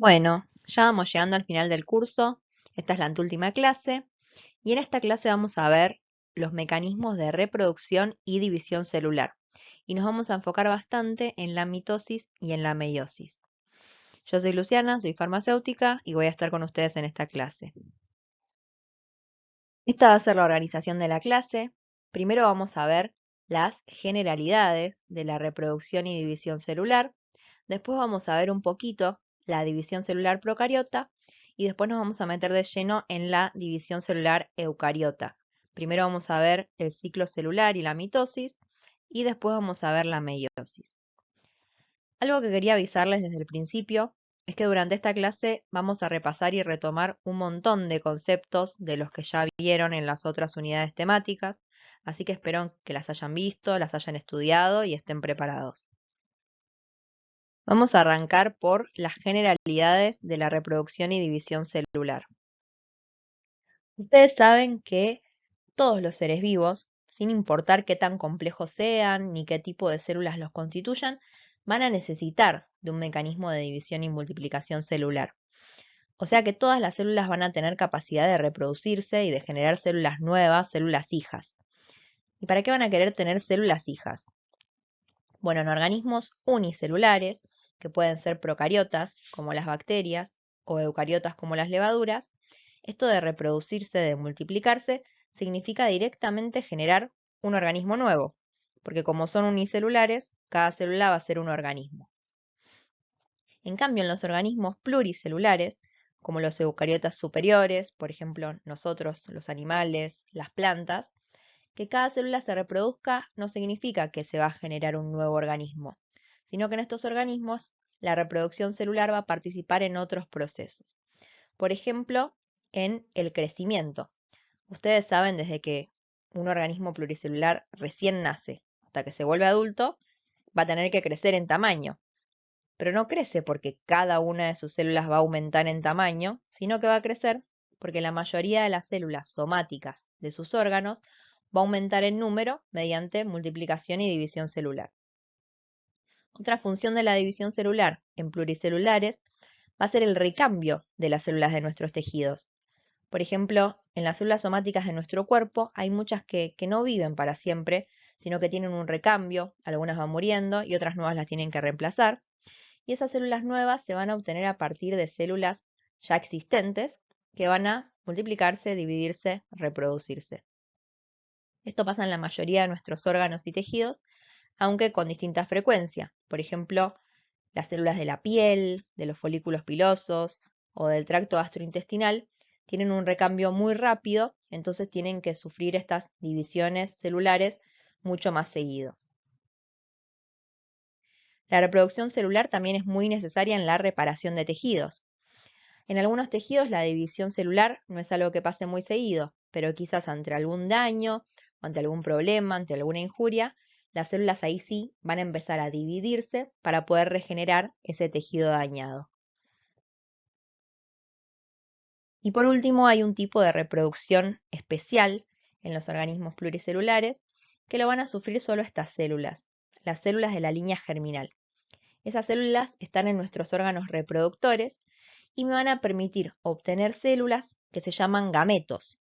Bueno, ya vamos llegando al final del curso. Esta es la anteúltima clase y en esta clase vamos a ver los mecanismos de reproducción y división celular. Y nos vamos a enfocar bastante en la mitosis y en la meiosis. Yo soy Luciana, soy farmacéutica y voy a estar con ustedes en esta clase. Esta va a ser la organización de la clase. Primero vamos a ver las generalidades de la reproducción y división celular. Después vamos a ver un poquito la división celular procariota y después nos vamos a meter de lleno en la división celular eucariota. Primero vamos a ver el ciclo celular y la mitosis y después vamos a ver la meiosis. Algo que quería avisarles desde el principio es que durante esta clase vamos a repasar y retomar un montón de conceptos de los que ya vieron en las otras unidades temáticas, así que espero que las hayan visto, las hayan estudiado y estén preparados. Vamos a arrancar por las generalidades de la reproducción y división celular. Ustedes saben que todos los seres vivos, sin importar qué tan complejos sean ni qué tipo de células los constituyan, van a necesitar de un mecanismo de división y multiplicación celular. O sea que todas las células van a tener capacidad de reproducirse y de generar células nuevas, células hijas. ¿Y para qué van a querer tener células hijas? Bueno, en organismos unicelulares, que pueden ser procariotas, como las bacterias, o eucariotas, como las levaduras, esto de reproducirse, de multiplicarse, significa directamente generar un organismo nuevo, porque como son unicelulares, cada célula va a ser un organismo. En cambio, en los organismos pluricelulares, como los eucariotas superiores, por ejemplo, nosotros, los animales, las plantas, que cada célula se reproduzca no significa que se va a generar un nuevo organismo, sino que en estos organismos la reproducción celular va a participar en otros procesos. Por ejemplo, en el crecimiento. Ustedes saben desde que un organismo pluricelular recién nace hasta que se vuelve adulto, va a tener que crecer en tamaño. Pero no crece porque cada una de sus células va a aumentar en tamaño, sino que va a crecer porque la mayoría de las células somáticas de sus órganos va a aumentar en número mediante multiplicación y división celular. Otra función de la división celular en pluricelulares va a ser el recambio de las células de nuestros tejidos. Por ejemplo, en las células somáticas de nuestro cuerpo hay muchas que no viven para siempre, sino que tienen un recambio, algunas van muriendo y otras nuevas las tienen que reemplazar. Y esas células nuevas se van a obtener a partir de células ya existentes que van a multiplicarse, dividirse, reproducirse. Esto pasa en la mayoría de nuestros órganos y tejidos, aunque con distinta frecuencia. Por ejemplo, las células de la piel, de los folículos pilosos o del tracto gastrointestinal tienen un recambio muy rápido, entonces tienen que sufrir estas divisiones celulares mucho más seguido. La reproducción celular también es muy necesaria en la reparación de tejidos. En algunos tejidos la división celular no es algo que pase muy seguido, pero quizás ante algún daño, ante algún problema, ante alguna injuria, las células ahí sí van a empezar a dividirse para poder regenerar ese tejido dañado. Y por último hay un tipo de reproducción especial en los organismos pluricelulares que lo van a sufrir solo estas células, las células de la línea germinal. Esas células están en nuestros órganos reproductores y me van a permitir obtener células que se llaman gametos,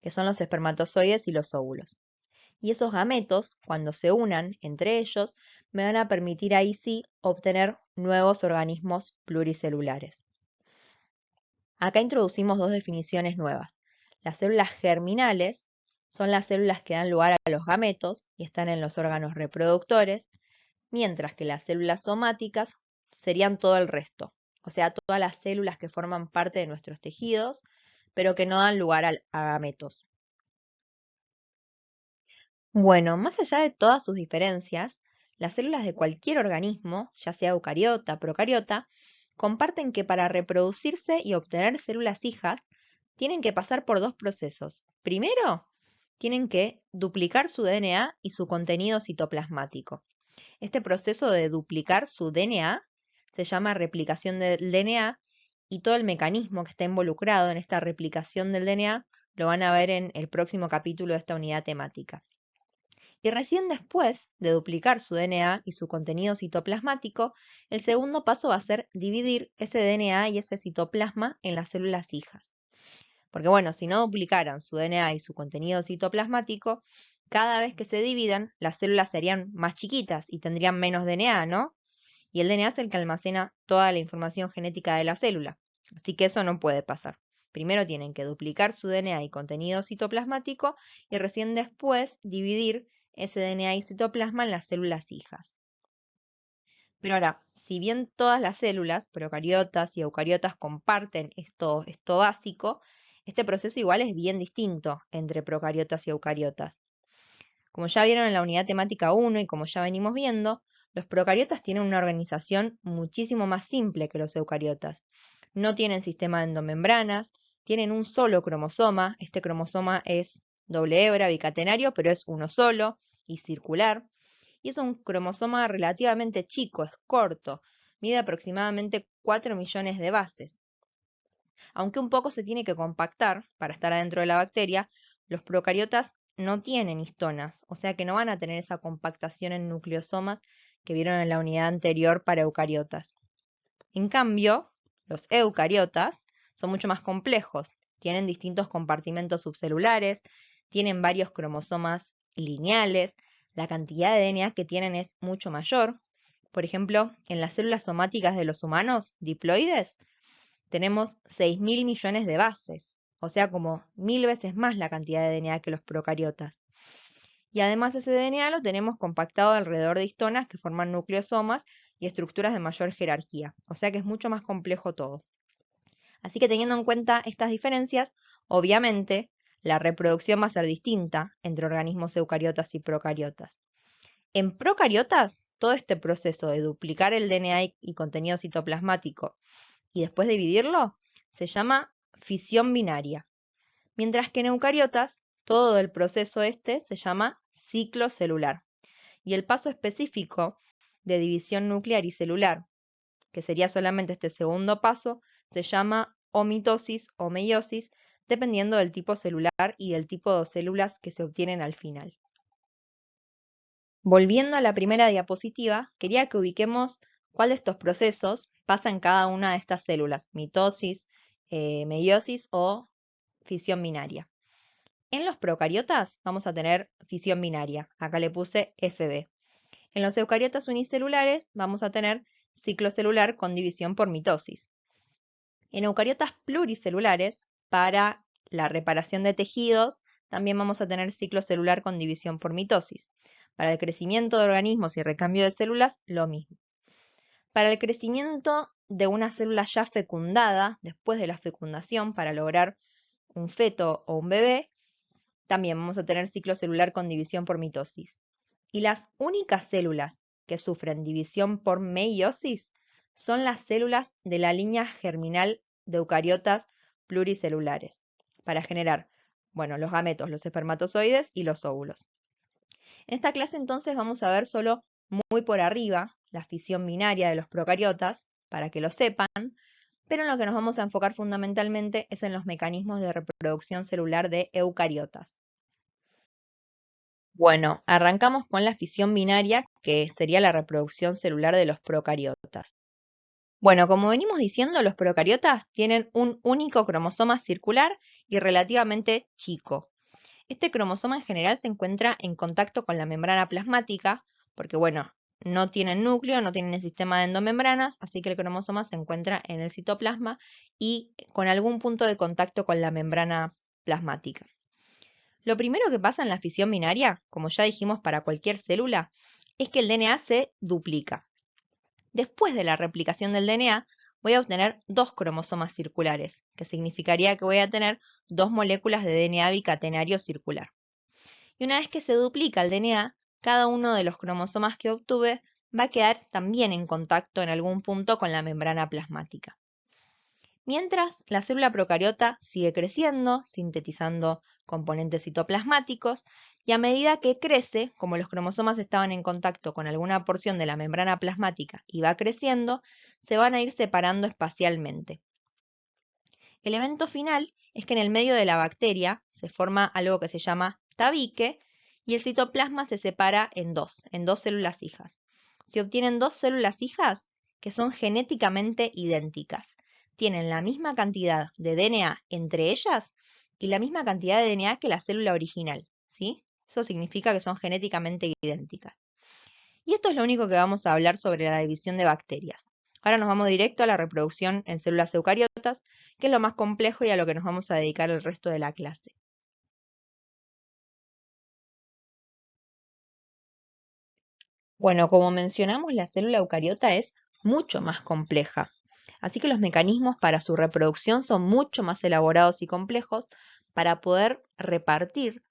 que son los espermatozoides y los óvulos. Y esos gametos, cuando se unan entre ellos, me van a permitir ahí sí obtener nuevos organismos pluricelulares. Acá introducimos dos definiciones nuevas. Las células germinales son las células que dan lugar a los gametos y están en los órganos reproductores, mientras que las células somáticas serían todo el resto, o sea, todas las células que forman parte de nuestros tejidos, pero que no dan lugar a gametos. Bueno, más allá de todas sus diferencias, las células de cualquier organismo, ya sea eucariota, procariota, comparten que para reproducirse y obtener células hijas, tienen que pasar por dos procesos. Primero, tienen que duplicar su DNA y su contenido citoplasmático. Este proceso de duplicar su DNA se llama replicación del DNA y todo el mecanismo que está involucrado en esta replicación del DNA lo van a ver en el próximo capítulo de esta unidad temática. Y recién después de duplicar su DNA y su contenido citoplasmático, el segundo paso va a ser dividir ese DNA y ese citoplasma en las células hijas. Porque bueno, si no duplicaran su DNA y su contenido citoplasmático, cada vez que se dividan, las células serían más chiquitas y tendrían menos DNA, ¿no? Y el DNA es el que almacena toda la información genética de la célula. Así que eso no puede pasar. Primero tienen que duplicar su DNA y contenido citoplasmático y recién después dividir ese DNA y citoplasma en las células hijas. Pero ahora, si bien todas las células, procariotas y eucariotas, comparten esto básico, este proceso igual es bien distinto entre procariotas y eucariotas. Como ya vieron en la unidad temática 1 y como ya venimos viendo, los procariotas tienen una organización muchísimo más simple que los eucariotas. No tienen sistema de endomembranas, tienen un solo cromosoma. Este cromosoma es doble hebra, bicatenario, pero es uno solo y circular. Y es un cromosoma relativamente chico, es corto, mide aproximadamente 4 millones de bases. Aunque un poco se tiene que compactar para estar adentro de la bacteria, los procariotas no tienen histonas, o sea que no van a tener esa compactación en nucleosomas que vieron en la unidad anterior para eucariotas. En cambio, los eucariotas son mucho más complejos, tienen distintos compartimentos subcelulares, tienen varios cromosomas lineales, la cantidad de DNA que tienen es mucho mayor. Por ejemplo, en las células somáticas de los humanos, diploides, tenemos 6.000 millones de bases, o sea, como 1000 veces más la cantidad de DNA que los procariotas. Y además ese DNA lo tenemos compactado alrededor de histonas que forman nucleosomas y estructuras de mayor jerarquía, o sea que es mucho más complejo todo. Así que teniendo en cuenta estas diferencias, obviamente la reproducción va a ser distinta entre organismos eucariotas y procariotas. En procariotas, todo este proceso de duplicar el DNA y contenido citoplasmático y después dividirlo se llama fisión binaria, mientras que en eucariotas todo el proceso este se llama ciclo celular. Y el paso específico de división nuclear y celular, que sería solamente este segundo paso, se llama omitosis o meiosis, dependiendo del tipo celular y del tipo de células que se obtienen al final. Volviendo a la primera diapositiva, quería que ubiquemos cuál de estos procesos pasa en cada una de estas células, mitosis, meiosis o fisión binaria. En los procariotas vamos a tener fisión binaria, acá le puse Fb. En los eucariotas unicelulares vamos a tener ciclo celular con división por mitosis. En eucariotas pluricelulares, para la reparación de tejidos, también vamos a tener ciclo celular con división por mitosis. Para el crecimiento de organismos y recambio de células, lo mismo. Para el crecimiento de una célula ya fecundada, después de la fecundación, para lograr un feto o un bebé, también vamos a tener ciclo celular con división por mitosis. Y las únicas células que sufren división por meiosis son las células de la línea germinal de eucariotas pluricelulares, para generar, bueno, los gametos, los espermatozoides y los óvulos. En esta clase entonces vamos a ver solo muy por arriba la fisión binaria de los procariotas, para que lo sepan, pero en lo que nos vamos a enfocar fundamentalmente es en los mecanismos de reproducción celular de eucariotas. Bueno, arrancamos con la fisión binaria, que sería la reproducción celular de los procariotas. Bueno, como venimos diciendo, los procariotas tienen un único cromosoma circular y relativamente chico. Este cromosoma en general se encuentra en contacto con la membrana plasmática, porque bueno, no tienen núcleo, no tienen el sistema de endomembranas, así que el cromosoma se encuentra en el citoplasma y con algún punto de contacto con la membrana plasmática. Lo primero que pasa en la fisión binaria, como ya dijimos para cualquier célula, es que el DNA se duplica. Después de la replicación del DNA, voy a obtener dos cromosomas circulares, que significaría que voy a tener dos moléculas de DNA bicatenario circular. Y una vez que se duplica el DNA, cada uno de los cromosomas que obtuve va a quedar también en contacto en algún punto con la membrana plasmática. Mientras, la célula procariota sigue creciendo, sintetizando componentes citoplasmáticos, y a medida que crece, como los cromosomas estaban en contacto con alguna porción de la membrana plasmática y va creciendo, se van a ir separando espacialmente. El evento final es que en el medio de la bacteria se forma algo que se llama tabique, y el citoplasma se separa en dos células hijas. Se obtienen dos células hijas que son genéticamente idénticas. Tienen la misma cantidad de DNA entre ellas y la misma cantidad de DNA que la célula original, ¿sí? Eso significa que son genéticamente idénticas. Y esto es lo único que vamos a hablar sobre la división de bacterias. Ahora nos vamos directo a la reproducción en células eucariotas, que es lo más complejo y a lo que nos vamos a dedicar el resto de la clase. Bueno, como mencionamos, la célula eucariota es mucho más compleja. Así que los mecanismos para su reproducción son mucho más elaborados y complejos para poder repartir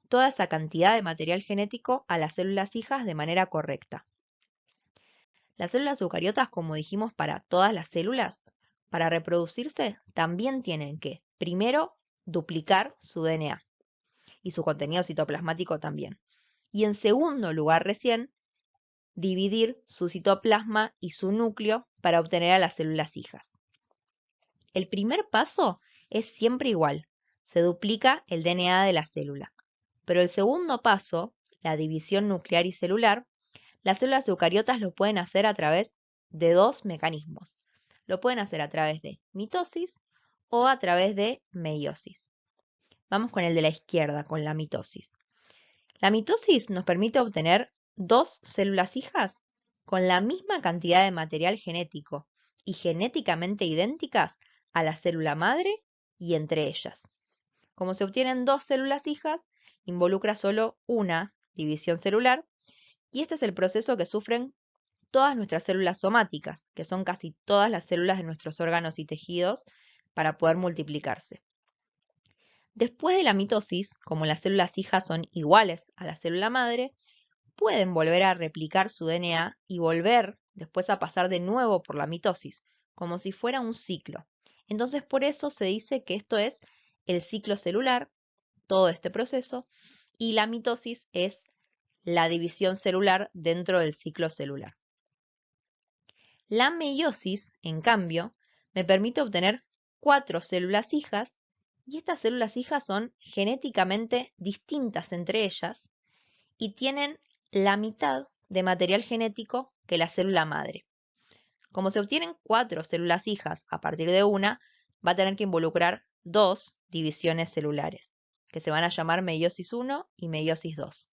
toda esa cantidad de material genético a las células hijas de manera correcta. Las células eucariotas, como dijimos para todas las células, para reproducirse también tienen que, primero, duplicar su DNA y su contenido citoplasmático también. Y en segundo lugar, recién, dividir su citoplasma y su núcleo para obtener a las células hijas. El primer paso es siempre igual, se duplica el DNA de la célula. Pero el segundo paso, la división nuclear y celular, las células eucariotas lo pueden hacer a través de dos mecanismos. Lo pueden hacer a través de mitosis o a través de meiosis. Vamos con el de la izquierda, con la mitosis. La mitosis nos permite obtener dos células hijas con la misma cantidad de material genético y genéticamente idénticas a la célula madre y entre ellas. Como se obtienen dos células hijas, involucra solo una división celular y este es el proceso que sufren todas nuestras células somáticas, que son casi todas las células de nuestros órganos y tejidos, para poder multiplicarse. Después de la mitosis, como las células hijas son iguales a la célula madre, pueden volver a replicar su DNA y volver después a pasar de nuevo por la mitosis, como si fuera un ciclo. Entonces, por eso se dice que esto es el ciclo celular, todo este proceso, y la mitosis es la división celular dentro del ciclo celular. La meiosis, en cambio, me permite obtener 4 células hijas y estas células hijas son genéticamente distintas entre ellas y tienen la mitad de material genético que la célula madre. Como se obtienen 4 células hijas a partir de una, va a tener que involucrar 2 divisiones celulares, que se van a llamar meiosis 1 y meiosis 2.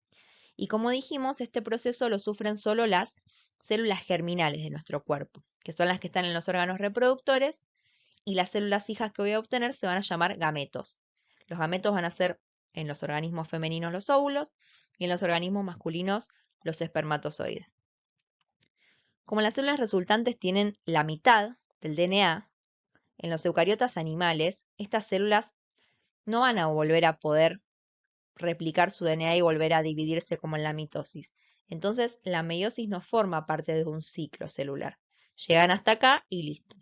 Y como dijimos, este proceso lo sufren solo las células germinales de nuestro cuerpo, que son las que están en los órganos reproductores, y las células hijas que voy a obtener se van a llamar gametos. Los gametos van a ser en los organismos femeninos los óvulos y en los organismos masculinos los espermatozoides. Como las células resultantes tienen la mitad del DNA, en los eucariotas animales, estas células no van a volver a poder replicar su DNA y volver a dividirse como en la mitosis. Entonces, la meiosis no forma parte de un ciclo celular. Llegan hasta acá y listo.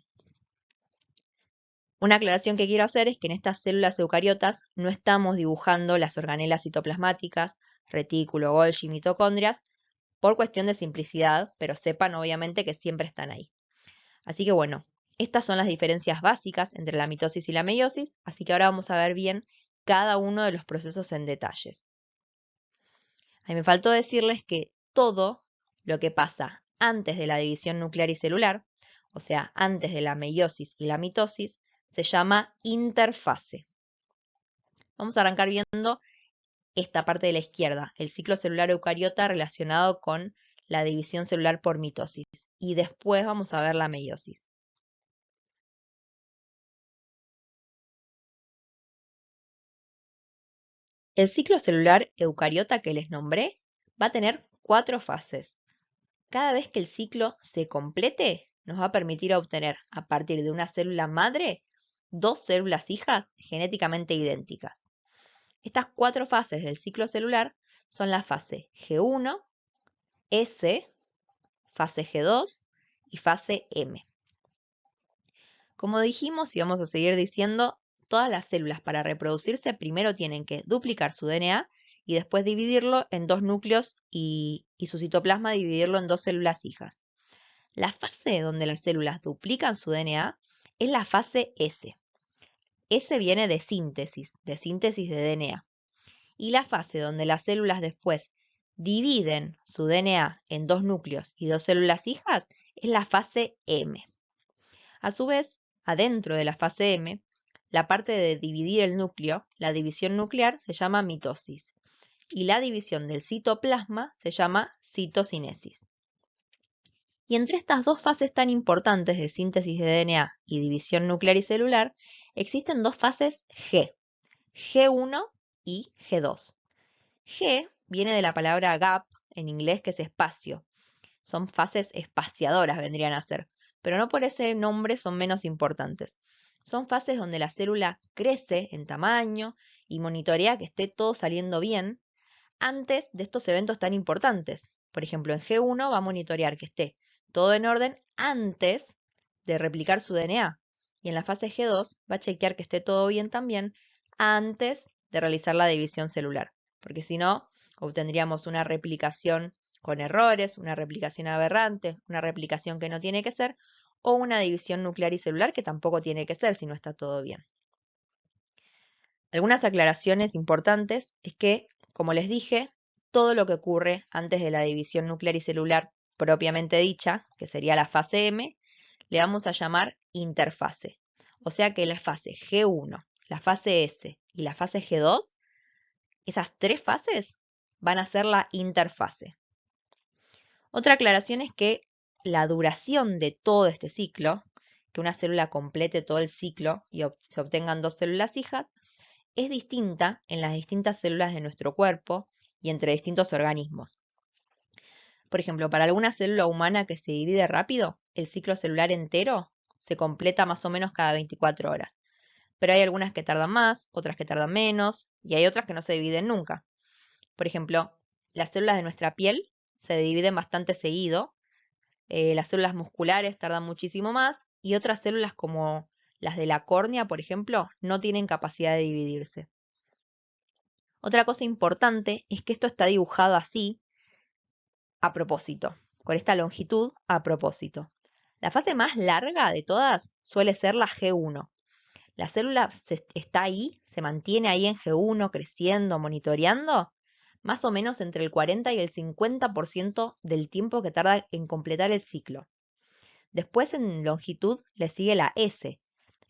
Una aclaración que quiero hacer es que en estas células eucariotas no estamos dibujando las organelas citoplasmáticas, retículo, Golgi, mitocondrias, por cuestión de simplicidad, pero sepan obviamente que siempre están ahí. Así que bueno, estas son las diferencias básicas entre la mitosis y la meiosis, así que ahora vamos a ver bien cada uno de los procesos en detalles. A mí me faltó decirles que todo lo que pasa antes de la división nuclear y celular, o sea, antes de la meiosis y la mitosis, se llama interfase. Vamos a arrancar viendo esta parte de la izquierda, el ciclo celular eucariota relacionado con la división celular por mitosis. Y después vamos a ver la meiosis. El ciclo celular eucariota que les nombré va a tener 4 fases. Cada vez que el ciclo se complete, nos va a permitir obtener a partir de una célula madre 2 células hijas genéticamente idénticas. Estas 4 fases del ciclo celular son la fase G1, S, fase G2 y fase M. Como dijimos y vamos a seguir diciendo, todas las células para reproducirse primero tienen que duplicar su DNA y después dividirlo en 2 núcleos y su citoplasma dividirlo en 2 células hijas. La fase donde las células duplican su DNA es la fase S. S viene de síntesis de DNA. Y la fase donde las células después dividen su DNA en dos núcleos y dos células hijas es la fase M. A su vez, adentro de la fase M, la parte de dividir el núcleo, la división nuclear, se llama mitosis. Y la división del citoplasma se llama citocinesis. Y entre estas dos fases tan importantes de síntesis de DNA y división nuclear y celular, existen dos fases G, G1 y G2. G viene de la palabra gap en inglés, que es espacio. Son fases espaciadoras, vendrían a ser, pero no por ese nombre son menos importantes. Son fases donde la célula crece en tamaño y monitorea que esté todo saliendo bien antes de estos eventos tan importantes. Por ejemplo, en G1 va a monitorear que esté todo en orden antes de replicar su DNA. Y en la fase G2 va a chequear que esté todo bien también antes de realizar la división celular. Porque si no, obtendríamos una replicación con errores, una replicación aberrante, una replicación que no tiene que ser, o una división nuclear y celular que tampoco tiene que ser si no está todo bien. Algunas aclaraciones importantes es que, como les dije, todo lo que ocurre antes de la división nuclear y celular propiamente dicha, que sería la fase M, le vamos a llamar interfase. O sea que la fase G1, la fase S y la fase G2, esas tres fases van a ser la interfase. Otra aclaración es que la duración de todo este ciclo, que una célula complete todo el ciclo y se obtengan dos células hijas, es distinta en las distintas células de nuestro cuerpo y entre distintos organismos. Por ejemplo, para alguna célula humana que se divide rápido, el ciclo celular entero se completa más o menos cada 24 horas. Pero hay algunas que tardan más, otras que tardan menos, y hay otras que no se dividen nunca. Por ejemplo, las células de nuestra piel se dividen bastante seguido, las células musculares tardan muchísimo más, y otras células como las de la córnea, por ejemplo, no tienen capacidad de dividirse. Otra cosa importante es que esto está dibujado así a propósito, con esta longitud a propósito. La fase más larga de todas suele ser la G1. La célula está ahí, se mantiene ahí en G1 creciendo, monitoreando, más o menos entre el 40 y el 50% del tiempo que tarda en completar el ciclo. Después en longitud le sigue la S,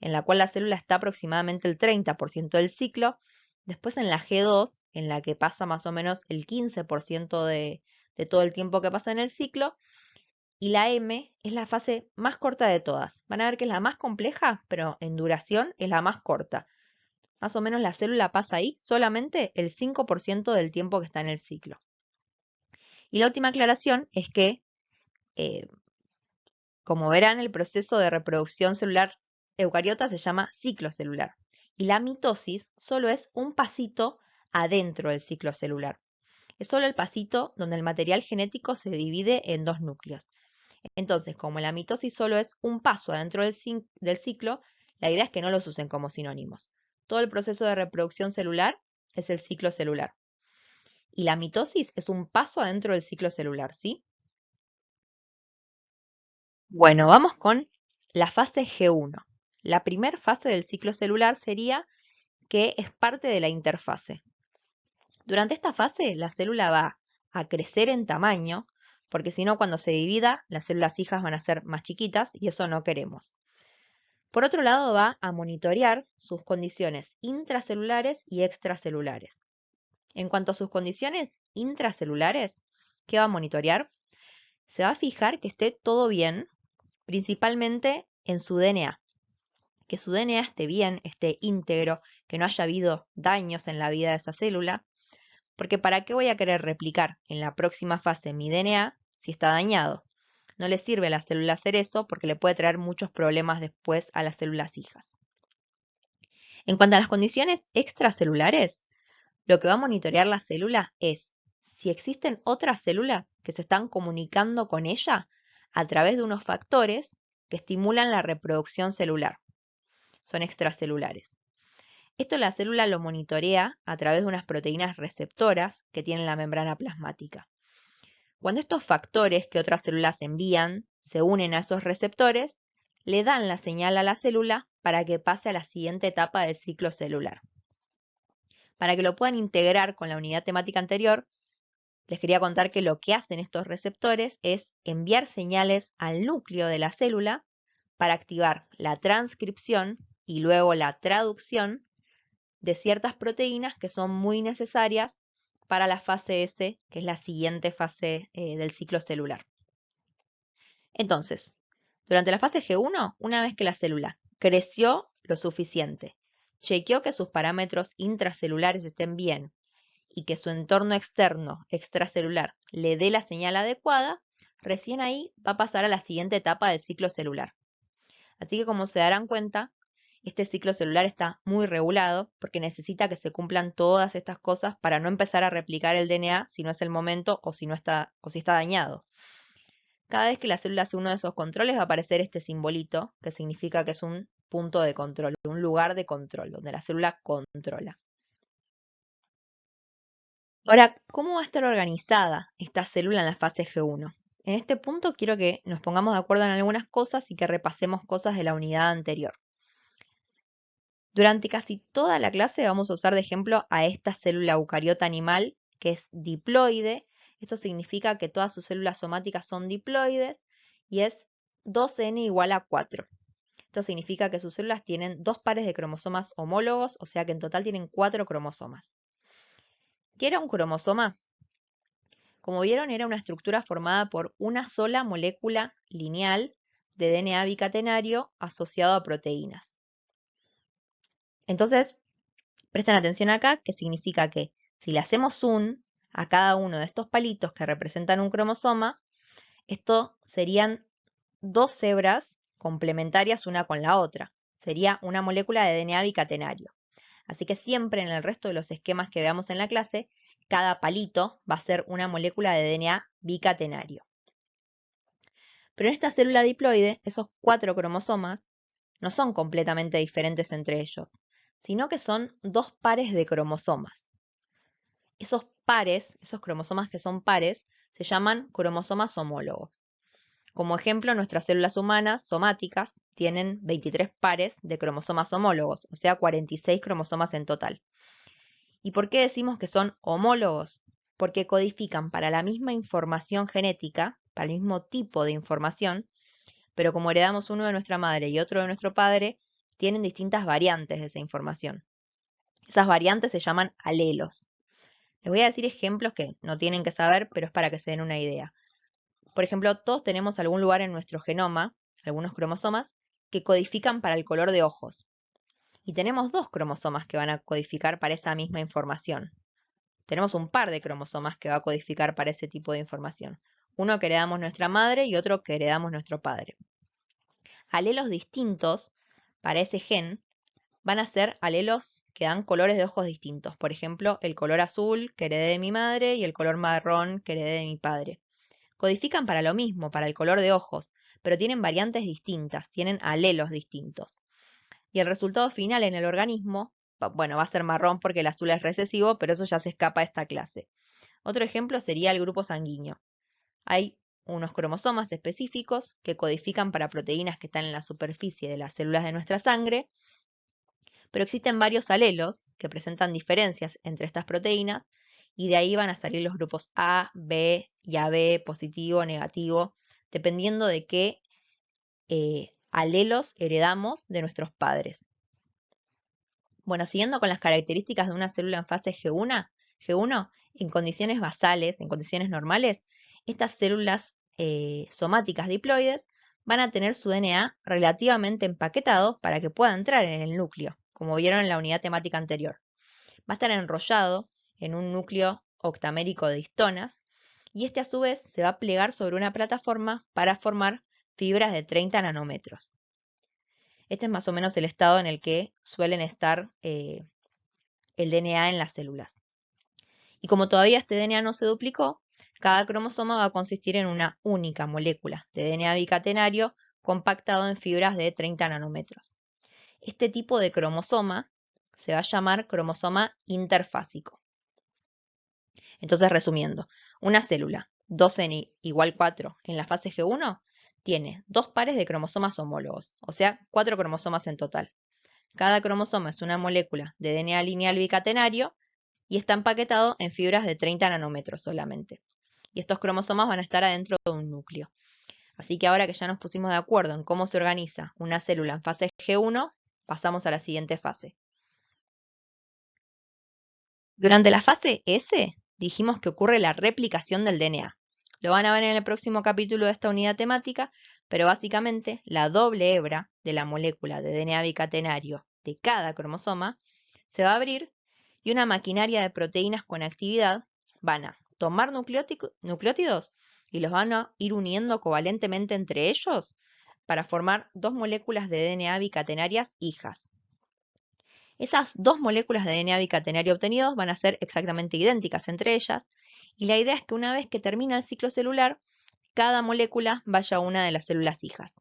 en la cual la célula está aproximadamente el 30% del ciclo. Después en la G2, en la que pasa más o menos el 15% de todo el tiempo que pasa en el ciclo. Y la M es la fase más corta de todas. Van a ver que es la más compleja, pero en duración es la más corta. Más o menos la célula pasa ahí solamente el 5% del tiempo que está en el ciclo. Y la última aclaración es que eh, como verán, el proceso de reproducción celular eucariota se llama ciclo celular y la mitosis solo es un pasito adentro del ciclo celular. Es solo el pasito donde el material genético se divide en dos núcleos. Entonces, como la mitosis solo es un paso adentro del ciclo, la idea es que no los usen como sinónimos. Todo el proceso de reproducción celular es el ciclo celular. Y la mitosis es un paso adentro del ciclo celular, ¿sí? Bueno, vamos con la fase G1. La primera fase del ciclo celular sería que es parte de la interfase. Durante esta fase, la célula va a crecer en tamaño, porque si no, cuando se divida, las células hijas van a ser más chiquitas y eso no queremos. Por otro lado, va a monitorear sus condiciones intracelulares y extracelulares. En cuanto a sus condiciones intracelulares, ¿qué va a monitorear? Se va a fijar que esté todo bien, principalmente en su DNA. Que su DNA esté bien, esté íntegro, que no haya habido daños en la vida de esa célula, porque ¿para qué voy a querer replicar en la próxima fase mi DNA si está dañado? No le sirve a la célula hacer eso porque le puede traer muchos problemas después a las células hijas. En cuanto a las condiciones extracelulares, lo que va a monitorear la célula es si existen otras células que se están comunicando con ella a través de unos factores que estimulan la reproducción celular. Son extracelulares. Esto la célula lo monitorea a través de unas proteínas receptoras que tienen la membrana plasmática. Cuando estos factores que otras células envían se unen a esos receptores, le dan la señal a la célula para que pase a la siguiente etapa del ciclo celular. Para que lo puedan integrar con la unidad temática anterior, les quería contar que lo que hacen estos receptores es enviar señales al núcleo de la célula para activar la transcripción y luego la traducción de ciertas proteínas que son muy necesarias para la fase S, que es la siguiente fase del ciclo celular. Entonces, durante la fase G1, una vez que la célula creció lo suficiente, chequeó que sus parámetros intracelulares estén bien y que su entorno externo, extracelular, le dé la señal adecuada, recién ahí va a pasar a la siguiente etapa del ciclo celular. Así que como se darán cuenta, este ciclo celular está muy regulado porque necesita que se cumplan todas estas cosas para no empezar a replicar el DNA si no es el momento o si está dañado. Cada vez que la célula hace uno de esos controles va a aparecer este simbolito que significa que es un punto de control, un lugar de control, donde la célula controla. Ahora, ¿cómo va a estar organizada esta célula en la fase G1? En este punto quiero que nos pongamos de acuerdo en algunas cosas y que repasemos cosas de la unidad anterior. Durante casi toda la clase vamos a usar de ejemplo a esta célula eucariota animal que es diploide. Esto significa que todas sus células somáticas son diploides y es 2n igual a 4. Esto significa que sus células tienen 2 pares de cromosomas homólogos, o sea que en total tienen 4 cromosomas. ¿Qué era un cromosoma? Como vieron, era una estructura formada por una sola molécula lineal de DNA bicatenario asociado a proteínas. Entonces, presten atención acá, que significa que si le hacemos zoom a cada uno de estos palitos que representan un cromosoma, esto serían 2 hebras complementarias una con la otra. Sería una molécula de DNA bicatenario. Así que siempre en el resto de los esquemas que veamos en la clase, cada palito va a ser una molécula de DNA bicatenario. Pero en esta célula diploide, esos 4 cromosomas no son completamente diferentes entre ellos, sino que son 2 pares de cromosomas. Esos pares, esos cromosomas que son pares, se llaman cromosomas homólogos. Como ejemplo, nuestras células humanas somáticas tienen 23 pares de cromosomas homólogos, o sea, 46 cromosomas en total. ¿Y por qué decimos que son homólogos? Porque codifican para la misma información genética, para el mismo tipo de información, pero como heredamos uno de nuestra madre y otro de nuestro padre, tienen distintas variantes de esa información. Esas variantes se llaman alelos. Les voy a decir ejemplos que no tienen que saber, pero es para que se den una idea. Por ejemplo, todos tenemos algún lugar en nuestro genoma, algunos cromosomas, que codifican para el color de ojos. Y tenemos 2 cromosomas que van a codificar para esa misma información. Tenemos un par de cromosomas que va a codificar para ese tipo de información. Uno que heredamos nuestra madre y otro que heredamos nuestro padre. Alelos distintos para ese gen van a ser alelos que dan colores de ojos distintos. Por ejemplo, el color azul que heredé de mi madre y el color marrón que heredé de mi padre. Codifican para lo mismo, para el color de ojos, pero tienen variantes distintas, tienen alelos distintos. Y el resultado final en el organismo, bueno, va a ser marrón porque el azul es recesivo, pero eso ya se escapa de esta clase. Otro ejemplo sería el grupo sanguíneo. Hay unos cromosomas específicos que codifican para proteínas que están en la superficie de las células de nuestra sangre, pero existen varios alelos que presentan diferencias entre estas proteínas y de ahí van a salir los grupos A, B y AB, positivo, negativo, dependiendo de qué alelos heredamos de nuestros padres. Bueno, siguiendo con las características de una célula en fase G1, en condiciones basales, en condiciones normales, estas células somáticas diploides van a tener su DNA relativamente empaquetado para que pueda entrar en el núcleo, como vieron en la unidad temática anterior. Va a estar enrollado en un núcleo octamérico de histonas y este a su vez se va a plegar sobre una plataforma para formar fibras de 30 nanómetros. Este es más o menos el estado en el que suelen estar el DNA en las células. Y como todavía este DNA no se duplicó, cada cromosoma va a consistir en una única molécula de DNA bicatenario compactado en fibras de 30 nanómetros. Este tipo de cromosoma se va a llamar cromosoma interfásico. Entonces, resumiendo, una célula 2n igual 4 en la fase G1 tiene 2 pares de cromosomas homólogos, o sea, 4 cromosomas en total. Cada cromosoma es una molécula de DNA lineal bicatenario y está empaquetado en fibras de 30 nanómetros solamente. Y estos cromosomas van a estar adentro de un núcleo. Así que ahora que ya nos pusimos de acuerdo en cómo se organiza una célula en fase G1, pasamos a la siguiente fase. Durante la fase S, dijimos que ocurre la replicación del DNA. Lo van a ver en el próximo capítulo de esta unidad temática, pero básicamente la doble hebra de la molécula de DNA bicatenario de cada cromosoma se va a abrir y una maquinaria de proteínas con actividad van a tomar nucleótidos y los van a ir uniendo covalentemente entre ellos para formar dos moléculas de DNA bicatenarias hijas. Esas dos moléculas de DNA bicatenario obtenidos van a ser exactamente idénticas entre ellas, y la idea es que una vez que termina el ciclo celular, cada molécula vaya a una de las células hijas.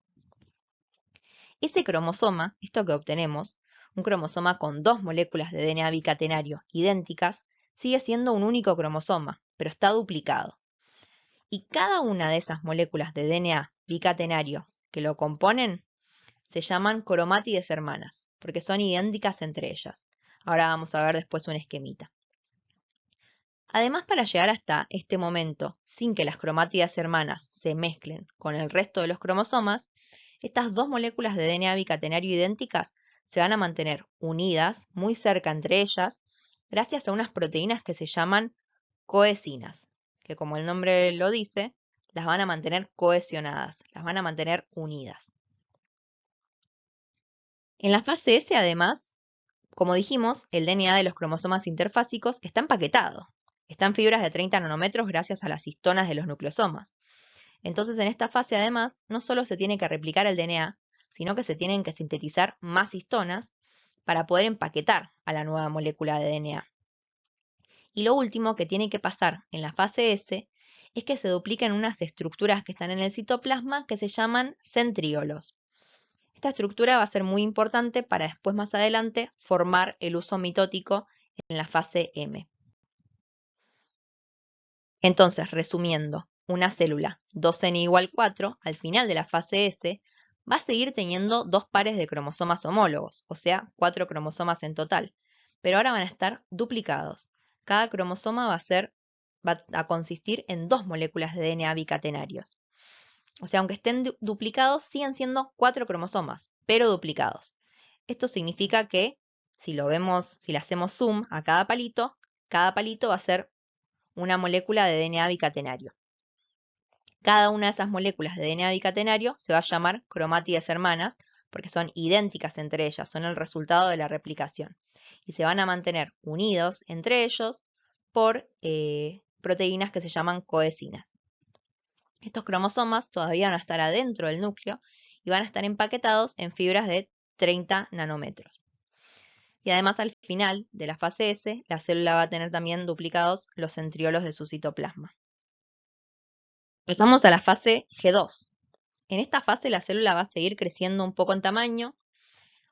Ese cromosoma, esto que obtenemos, un cromosoma con dos moléculas de DNA bicatenario idénticas, sigue siendo un único cromosoma, pero está duplicado. Y cada una de esas moléculas de DNA bicatenario que lo componen se llaman cromátides hermanas, porque son idénticas entre ellas. Ahora vamos a ver después un esquemita. Además, para llegar hasta este momento, sin que las cromátidas hermanas se mezclen con el resto de los cromosomas, estas dos moléculas de DNA bicatenario idénticas se van a mantener unidas muy cerca entre ellas gracias a unas proteínas que se llaman coecinas, que como el nombre lo dice, las van a mantener cohesionadas, las van a mantener unidas. En la fase S, además, como dijimos, el DNA de los cromosomas interfásicos está empaquetado. Está en fibras de 30 nanómetros gracias a las histonas de los nucleosomas. Entonces, en esta fase, además, no solo se tiene que replicar el DNA, sino que se tienen que sintetizar más histonas para poder empaquetar a la nueva molécula de DNA. Y lo último que tiene que pasar en la fase S es que se dupliquen unas estructuras que están en el citoplasma que se llaman centriolos. Esta estructura va a ser muy importante para después, más adelante, formar el uso mitótico en la fase M. Entonces, resumiendo, una célula 2n igual 4 al final de la fase S va a seguir teniendo dos pares de cromosomas homólogos, o sea, 4 cromosomas en total, pero ahora van a estar duplicados. Cada cromosoma va a consistir en dos moléculas de DNA bicatenarios. O sea, aunque estén duplicados, siguen siendo 4 cromosomas, pero duplicados. Esto significa que si lo vemos, si le hacemos zoom a cada palito va a ser una molécula de DNA bicatenario. Cada una de esas moléculas de DNA bicatenario se va a llamar cromátides hermanas porque son idénticas entre ellas, son el resultado de la replicación. Y se van a mantener unidos entre ellos por proteínas que se llaman coecinas. Estos cromosomas todavía van a estar adentro del núcleo y van a estar empaquetados en fibras de 30 nanómetros. Y además al final de la fase S, la célula va a tener también duplicados los centriolos de su citoplasma. Pasamos a la fase G2. En esta fase la célula va a seguir creciendo un poco en tamaño.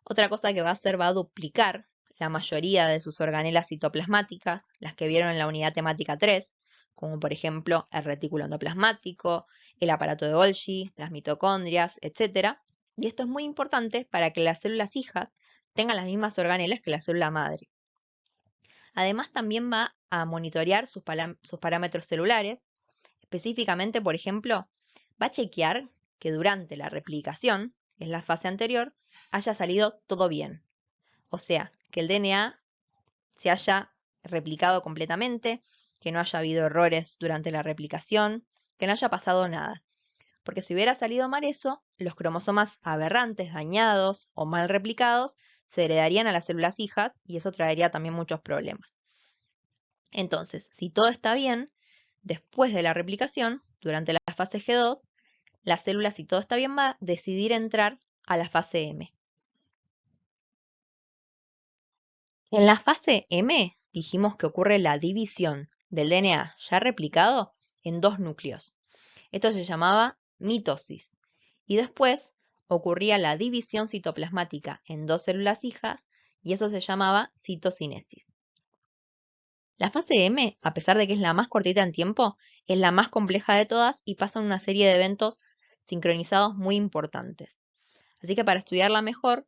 Otra cosa que va a hacer va a duplicar la mayoría de sus organelas citoplasmáticas, las que vieron en la unidad temática 3, como por ejemplo el retículo endoplasmático, el aparato de Golgi, las mitocondrias, etc. Y esto es muy importante para que las células hijas tengan las mismas organelas que la célula madre. Además, también va a monitorear sus parámetros celulares. Específicamente, por ejemplo, va a chequear que durante la replicación, que es la fase anterior, haya salido todo bien. O sea, que el DNA se haya replicado completamente, que no haya habido errores durante la replicación, que no haya pasado nada. Porque si hubiera salido mal eso, los cromosomas aberrantes, dañados o mal replicados se heredarían a las células hijas y eso traería también muchos problemas. Entonces, si todo está bien, después de la replicación, durante la fase G2, la célula, si todo está bien, va a decidir entrar a la fase M. En la fase M dijimos que ocurre la división del DNA ya replicado en dos núcleos. Esto se llamaba mitosis. Y después ocurría la división citoplasmática en dos células hijas y eso se llamaba citocinesis. La fase M, a pesar de que es la más cortita en tiempo, es la más compleja de todas y pasan una serie de eventos sincronizados muy importantes. Así que para estudiarla mejor,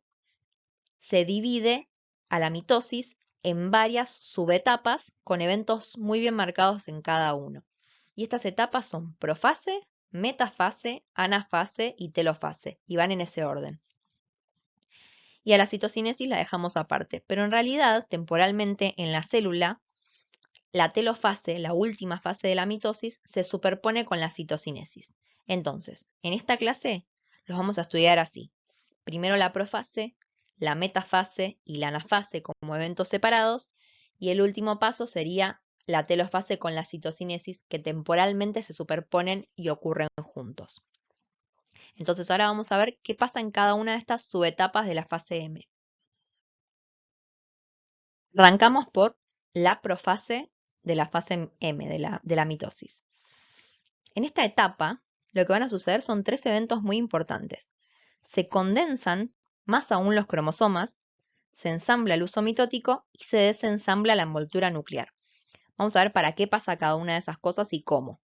se divide a la mitosis en varias subetapas con eventos muy bien marcados en cada uno. Y estas etapas son profase, metafase, anafase y telofase, y van en ese orden. Y a la citocinesis la dejamos aparte, pero en realidad, temporalmente en la célula, la telofase, la última fase de la mitosis, se superpone con la citocinesis. Entonces, en esta clase los vamos a estudiar así. Primero la profase, la metafase y la anafase como eventos separados, y el último paso sería la telofase con la citocinesis, que temporalmente se superponen y ocurren juntos. Entonces ahora vamos a ver qué pasa en cada una de estas subetapas de la fase M. Arrancamos por la profase de la fase M, de la mitosis. En esta etapa, lo que van a suceder son tres eventos muy importantes. Se condensan más aún los cromosomas, se ensambla el uso mitótico y se desensambla la envoltura nuclear. Vamos a ver para qué pasa cada una de esas cosas y cómo.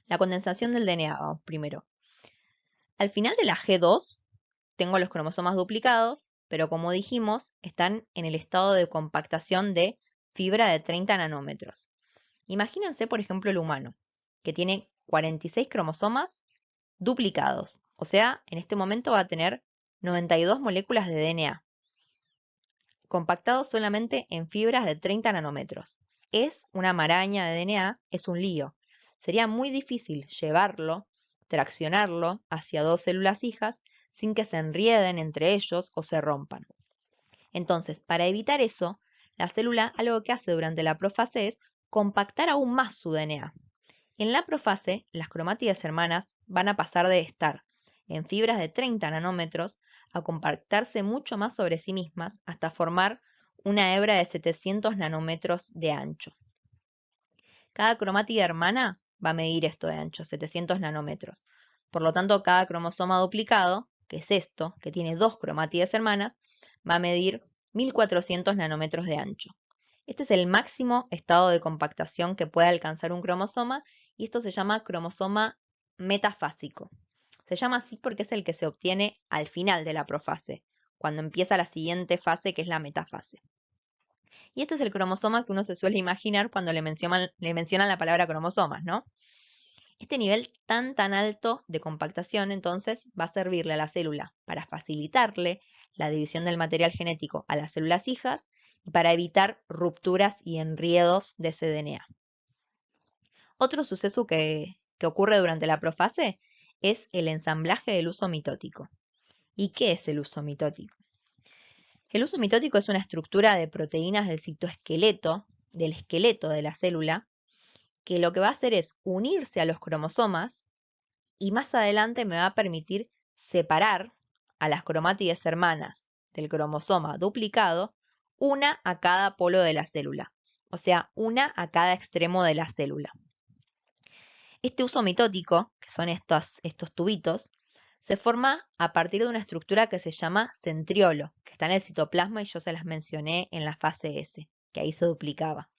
La condensación del DNA, vamos primero. Al final de la G2 tengo los cromosomas duplicados, pero como dijimos, están en el estado de compactación de fibra de 30 nanómetros. Imagínense, por ejemplo, el humano, que tiene 46 cromosomas duplicados. O sea, en este momento va a tener 92 moléculas de DNA, compactados solamente en fibras de 30 nanómetros. Es una maraña de DNA, es un lío. Sería muy difícil llevarlo, traccionarlo hacia dos células hijas sin que se enrieden entre ellos o se rompan. Entonces, para evitar eso, la célula algo que hace durante la profase es compactar aún más su DNA. En la profase, las cromátides hermanas van a pasar de estar en fibras de 30 nanómetros a compactarse mucho más sobre sí mismas hasta formar una hebra de 700 nanómetros de ancho. Cada cromátida hermana va a medir esto de ancho, 700 nanómetros. Por lo tanto, cada cromosoma duplicado, que es esto, que tiene dos cromátides hermanas, va a medir 1400 nanómetros de ancho. Este es el máximo estado de compactación que puede alcanzar un cromosoma y esto se llama cromosoma metafásico. Se llama así porque es el que se obtiene al final de la profase, cuando empieza la siguiente fase que es la metafase. Y este es el cromosoma que uno se suele imaginar cuando le mencionan la palabra cromosomas, ¿no? Este nivel tan alto de compactación entonces va a servirle a la célula para facilitarle la división del material genético a las células hijas y para evitar rupturas y enriedos de ese DNA. Otro suceso que ocurre durante la profase es el ensamblaje del uso mitótico. ¿Y qué es el uso mitótico? El uso mitótico es una estructura de proteínas del citoesqueleto, del esqueleto de la célula, que lo que va a hacer es unirse a los cromosomas y más adelante me va a permitir separar a las cromátides hermanas del cromosoma duplicado, una a cada polo de la célula, o sea, una a cada extremo de la célula. Este uso mitótico, que son estos tubitos, se forma a partir de una estructura que se llama centriolo, que está en el citoplasma y yo se las mencioné en la fase S, que ahí se duplicaba.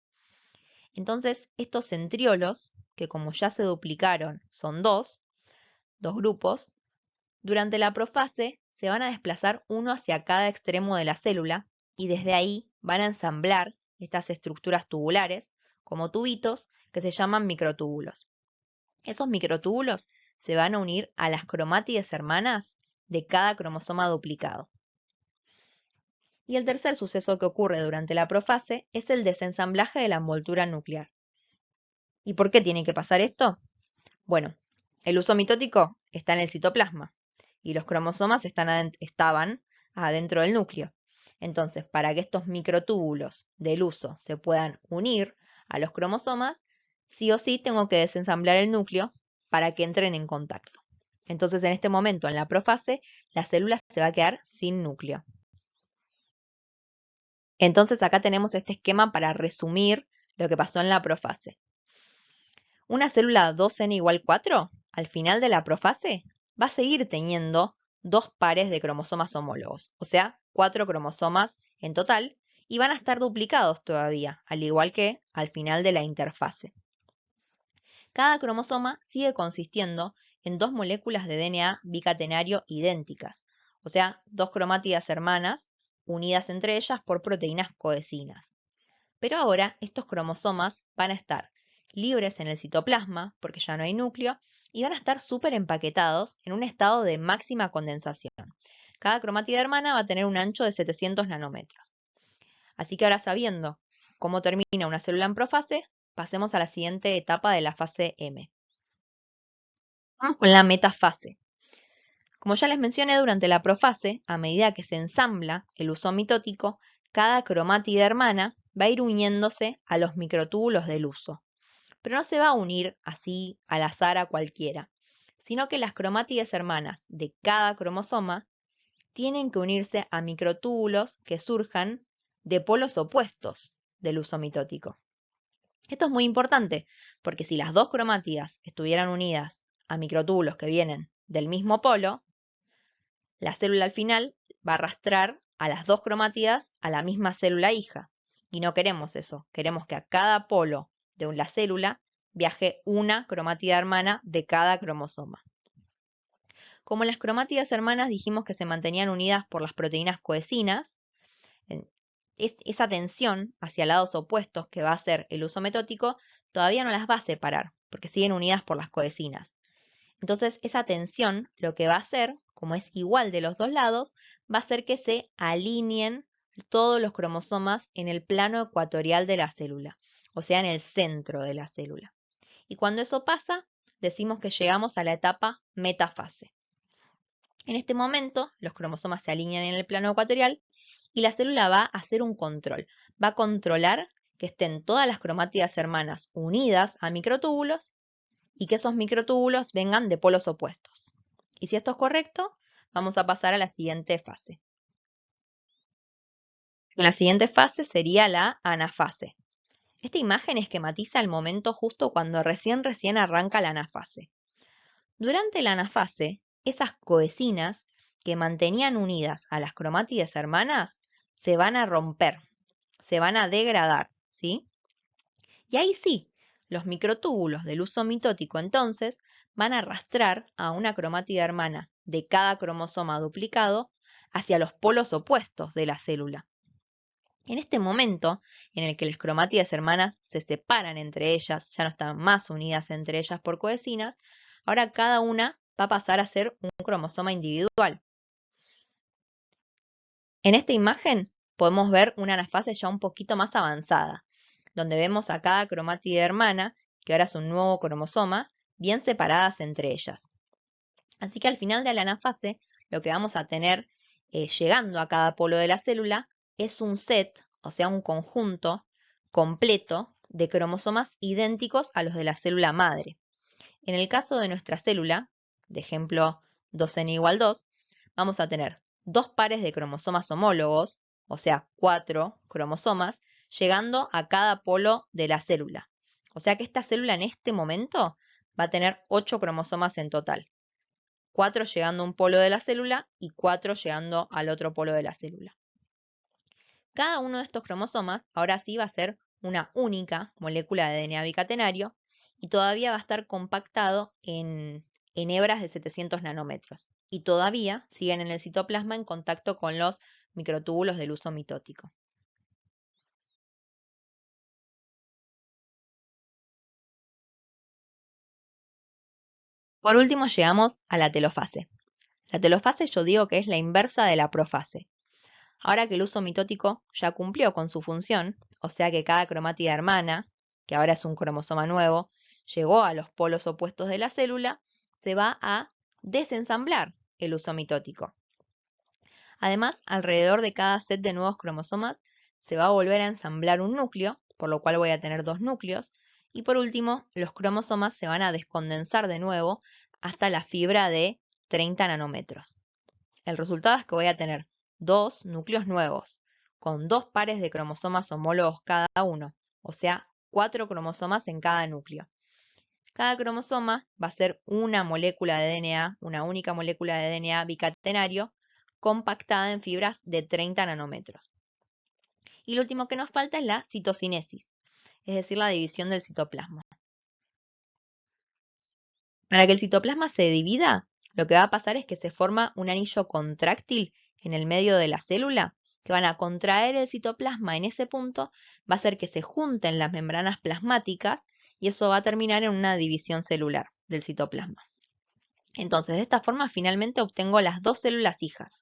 Entonces, estos centriolos, que como ya se duplicaron son dos grupos, durante la profase se van a desplazar uno hacia cada extremo de la célula y desde ahí van a ensamblar estas estructuras tubulares como tubitos que se llaman microtúbulos. Esos microtúbulos se van a unir a las cromátides hermanas de cada cromosoma duplicado. Y el tercer suceso que ocurre durante la profase es el desensamblaje de la envoltura nuclear. ¿Y por qué tiene que pasar esto? Bueno, el uso mitótico está en el citoplasma y los cromosomas estaban adentro del núcleo. Entonces, para que estos microtúbulos del uso se puedan unir a los cromosomas, sí o sí tengo que desensamblar el núcleo para que entren en contacto. Entonces, en este momento, en la profase, la célula se va a quedar sin núcleo. Entonces, acá tenemos este esquema para resumir lo que pasó en la profase. Una célula 2n igual 4, al final de la profase, va a seguir teniendo dos pares de cromosomas homólogos, o sea, 4 cromosomas en total, y van a estar duplicados todavía, al igual que al final de la interfase. Cada cromosoma sigue consistiendo en dos moléculas de DNA bicatenario idénticas, o sea, dos cromátidas hermanas unidas entre ellas por proteínas coecinas. Pero ahora estos cromosomas van a estar libres en el citoplasma, porque ya no hay núcleo, y van a estar súper empaquetados en un estado de máxima condensación. Cada cromátida hermana va a tener un ancho de 700 nanómetros. Así que ahora, sabiendo cómo termina una célula en profase, pasemos a la siguiente etapa de la fase M. Vamos con la metafase. Como ya les mencioné, durante la profase, a medida que se ensambla el uso mitótico, cada cromátida hermana va a ir uniéndose a los microtúbulos del uso. Pero no se va a unir así al azar a cualquiera, sino que las cromátidas hermanas de cada cromosoma tienen que unirse a microtúbulos que surjan de polos opuestos del uso mitótico. Esto es muy importante, porque si las dos cromátidas estuvieran unidas a microtúbulos que vienen del mismo polo, la célula al final va a arrastrar a las dos cromátidas a la misma célula hija. Y no queremos eso, queremos que a cada polo de la célula viaje una cromátida hermana de cada cromosoma. Como las cromátidas hermanas dijimos que se mantenían unidas por las proteínas coecinas, esa tensión hacia lados opuestos que va a hacer el uso metótico todavía no las va a separar, porque siguen unidas por las coecinas. Entonces, esa tensión lo que va a hacer, como es igual de los dos lados, va a hacer que se alineen todos los cromosomas en el plano ecuatorial de la célula, o sea, en el centro de la célula. Y cuando eso pasa, decimos que llegamos a la etapa metafase. En este momento, los cromosomas se alinean en el plano ecuatorial y la célula va a hacer un control. Va a controlar que estén todas las cromátidas hermanas unidas a microtúbulos y que esos microtúbulos vengan de polos opuestos. Y si esto es correcto, vamos a pasar a la siguiente fase. La siguiente fase sería la anafase. Esta imagen esquematiza el momento justo cuando recién arranca la anafase. Durante la anafase, esas coecinas que mantenían unidas a las cromátidas hermanas se van a romper, se van a degradar, ¿sí? Y ahí sí, los microtúbulos del uso mitótico entonces van a arrastrar a una cromátida hermana de cada cromosoma duplicado hacia los polos opuestos de la célula. En este momento en el que las cromátidas hermanas se separan entre ellas, ya no están más unidas entre ellas por coecinas, ahora cada una va a pasar a ser un cromosoma individual. En esta imagen podemos ver una anafase ya un poquito más avanzada, donde vemos a cada cromátida hermana, que ahora es un nuevo cromosoma, bien separadas entre ellas. Así que al final de la anafase, lo que vamos a tener llegando a cada polo de la célula es un set, o sea, un conjunto completo de cromosomas idénticos a los de la célula madre. En el caso de nuestra célula, de ejemplo 2n igual 2, vamos a tener dos pares de cromosomas homólogos, o sea, 4 cromosomas, llegando a cada polo de la célula. O sea que esta célula en este momento va a tener 8 cromosomas en total. 4 llegando a un polo de la célula y 4 llegando al otro polo de la célula. Cada uno de estos cromosomas ahora sí va a ser una única molécula de DNA bicatenario y todavía va a estar compactado en hebras de 700 nanómetros. Y todavía siguen en el citoplasma en contacto con los microtúbulos del uso mitótico. Por último llegamos a la telofase. La telofase yo digo que es la inversa de la profase. Ahora que el uso mitótico ya cumplió con su función, o sea que cada cromátida hermana, que ahora es un cromosoma nuevo, llegó a los polos opuestos de la célula, se va a desensamblar el uso mitótico. Además, alrededor de cada set de nuevos cromosomas se va a volver a ensamblar un núcleo, por lo cual voy a tener dos núcleos, y por último, los cromosomas se van a descondensar de nuevo hasta la fibra de 30 nanómetros. El resultado es que voy a tener dos núcleos nuevos, con dos pares de cromosomas homólogos cada uno, o sea, 4 cromosomas en cada núcleo. Cada cromosoma va a ser una molécula de DNA, una única molécula de DNA bicatenario, compactada en fibras de 30 nanómetros. Y lo último que nos falta es la citocinesis, es decir, la división del citoplasma. Para que el citoplasma se divida, lo que va a pasar es que se forma un anillo contráctil en el medio de la célula, que van a contraer el citoplasma en ese punto, va a hacer que se junten las membranas plasmáticas y eso va a terminar en una división celular del citoplasma. Entonces, de esta forma finalmente obtengo las dos células hijas,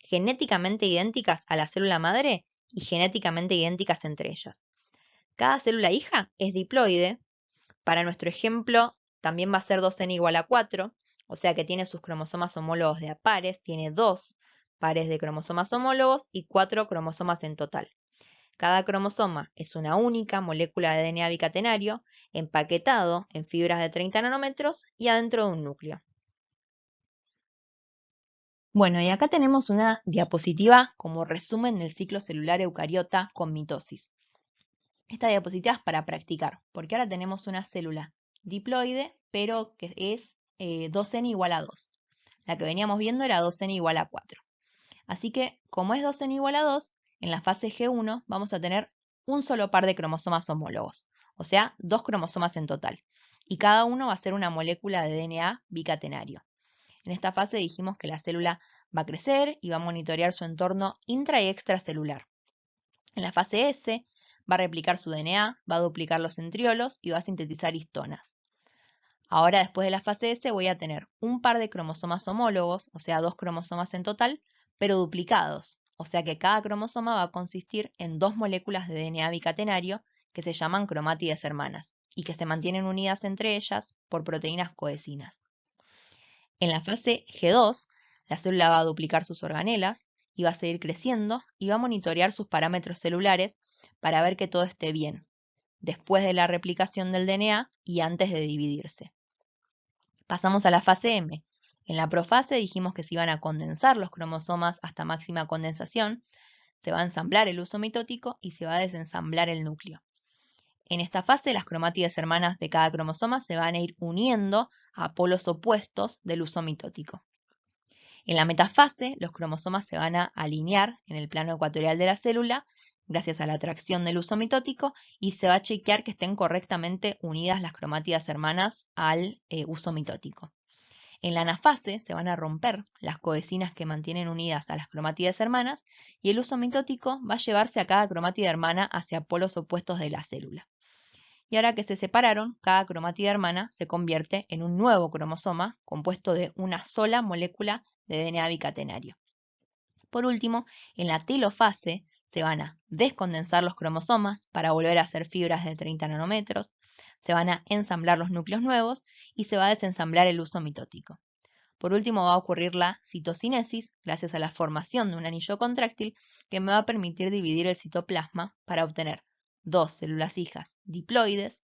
genéticamente idénticas a la célula madre y genéticamente idénticas entre ellas. Cada célula hija es diploide. Para nuestro ejemplo, también va a ser 2n igual a 4, o sea que tiene sus cromosomas homólogos de a pares, tiene 2 pares de cromosomas homólogos y 4 cromosomas en total. Cada cromosoma es una única molécula de DNA bicatenario empaquetado en fibras de 30 nanómetros y adentro de un núcleo. Bueno, y acá tenemos una diapositiva como resumen del ciclo celular eucariota con mitosis. Esta diapositiva es para practicar, porque ahora tenemos una célula diploide, pero que es 2n igual a 2. La que veníamos viendo era 2n igual a 4. Así que, como es 2n igual a 2, en la fase G1 vamos a tener un solo par de cromosomas homólogos, o sea, 2 cromosomas en total. Y cada uno va a ser una molécula de DNA bicatenario. En esta fase dijimos que la célula va a crecer y va a monitorear su entorno intra y extracelular. En la fase S va a replicar su DNA, va a duplicar los centriolos y va a sintetizar histonas. Ahora, después de la fase S, voy a tener un par de cromosomas homólogos, o sea, 2 cromosomas en total, pero duplicados, o sea que cada cromosoma va a consistir en 2 moléculas de DNA bicatenario que se llaman cromátides hermanas y que se mantienen unidas entre ellas por proteínas cohesinas. En la fase G2, la célula va a duplicar sus organelas y va a seguir creciendo y va a monitorear sus parámetros celulares para ver que todo esté bien, después de la replicación del DNA y antes de dividirse. Pasamos a la fase M. En la profase dijimos que se iban a condensar los cromosomas hasta máxima condensación, se va a ensamblar el uso mitótico y se va a desensamblar el núcleo. En esta fase, las cromátides hermanas de cada cromosoma se van a ir uniendo a polos opuestos del uso mitótico. En la metafase, los cromosomas se van a alinear en el plano ecuatorial de la célula gracias a la atracción del uso mitótico y se va a chequear que estén correctamente unidas las cromátidas hermanas al uso mitótico. En la anafase se van a romper las cohesinas que mantienen unidas a las cromátidas hermanas y el uso mitótico va a llevarse a cada cromátida hermana hacia polos opuestos de la célula. Y ahora que se separaron, cada cromátida hermana se convierte en un nuevo cromosoma compuesto de una sola molécula de DNA bicatenario. Por último, en la telofase se van a descondensar los cromosomas para volver a hacer fibras de 30 nanómetros, se van a ensamblar los núcleos nuevos y se va a desensamblar el uso mitótico. Por último, va a ocurrir la citocinesis, gracias a la formación de un anillo contráctil que me va a permitir dividir el citoplasma para obtener 2 células hijas diploides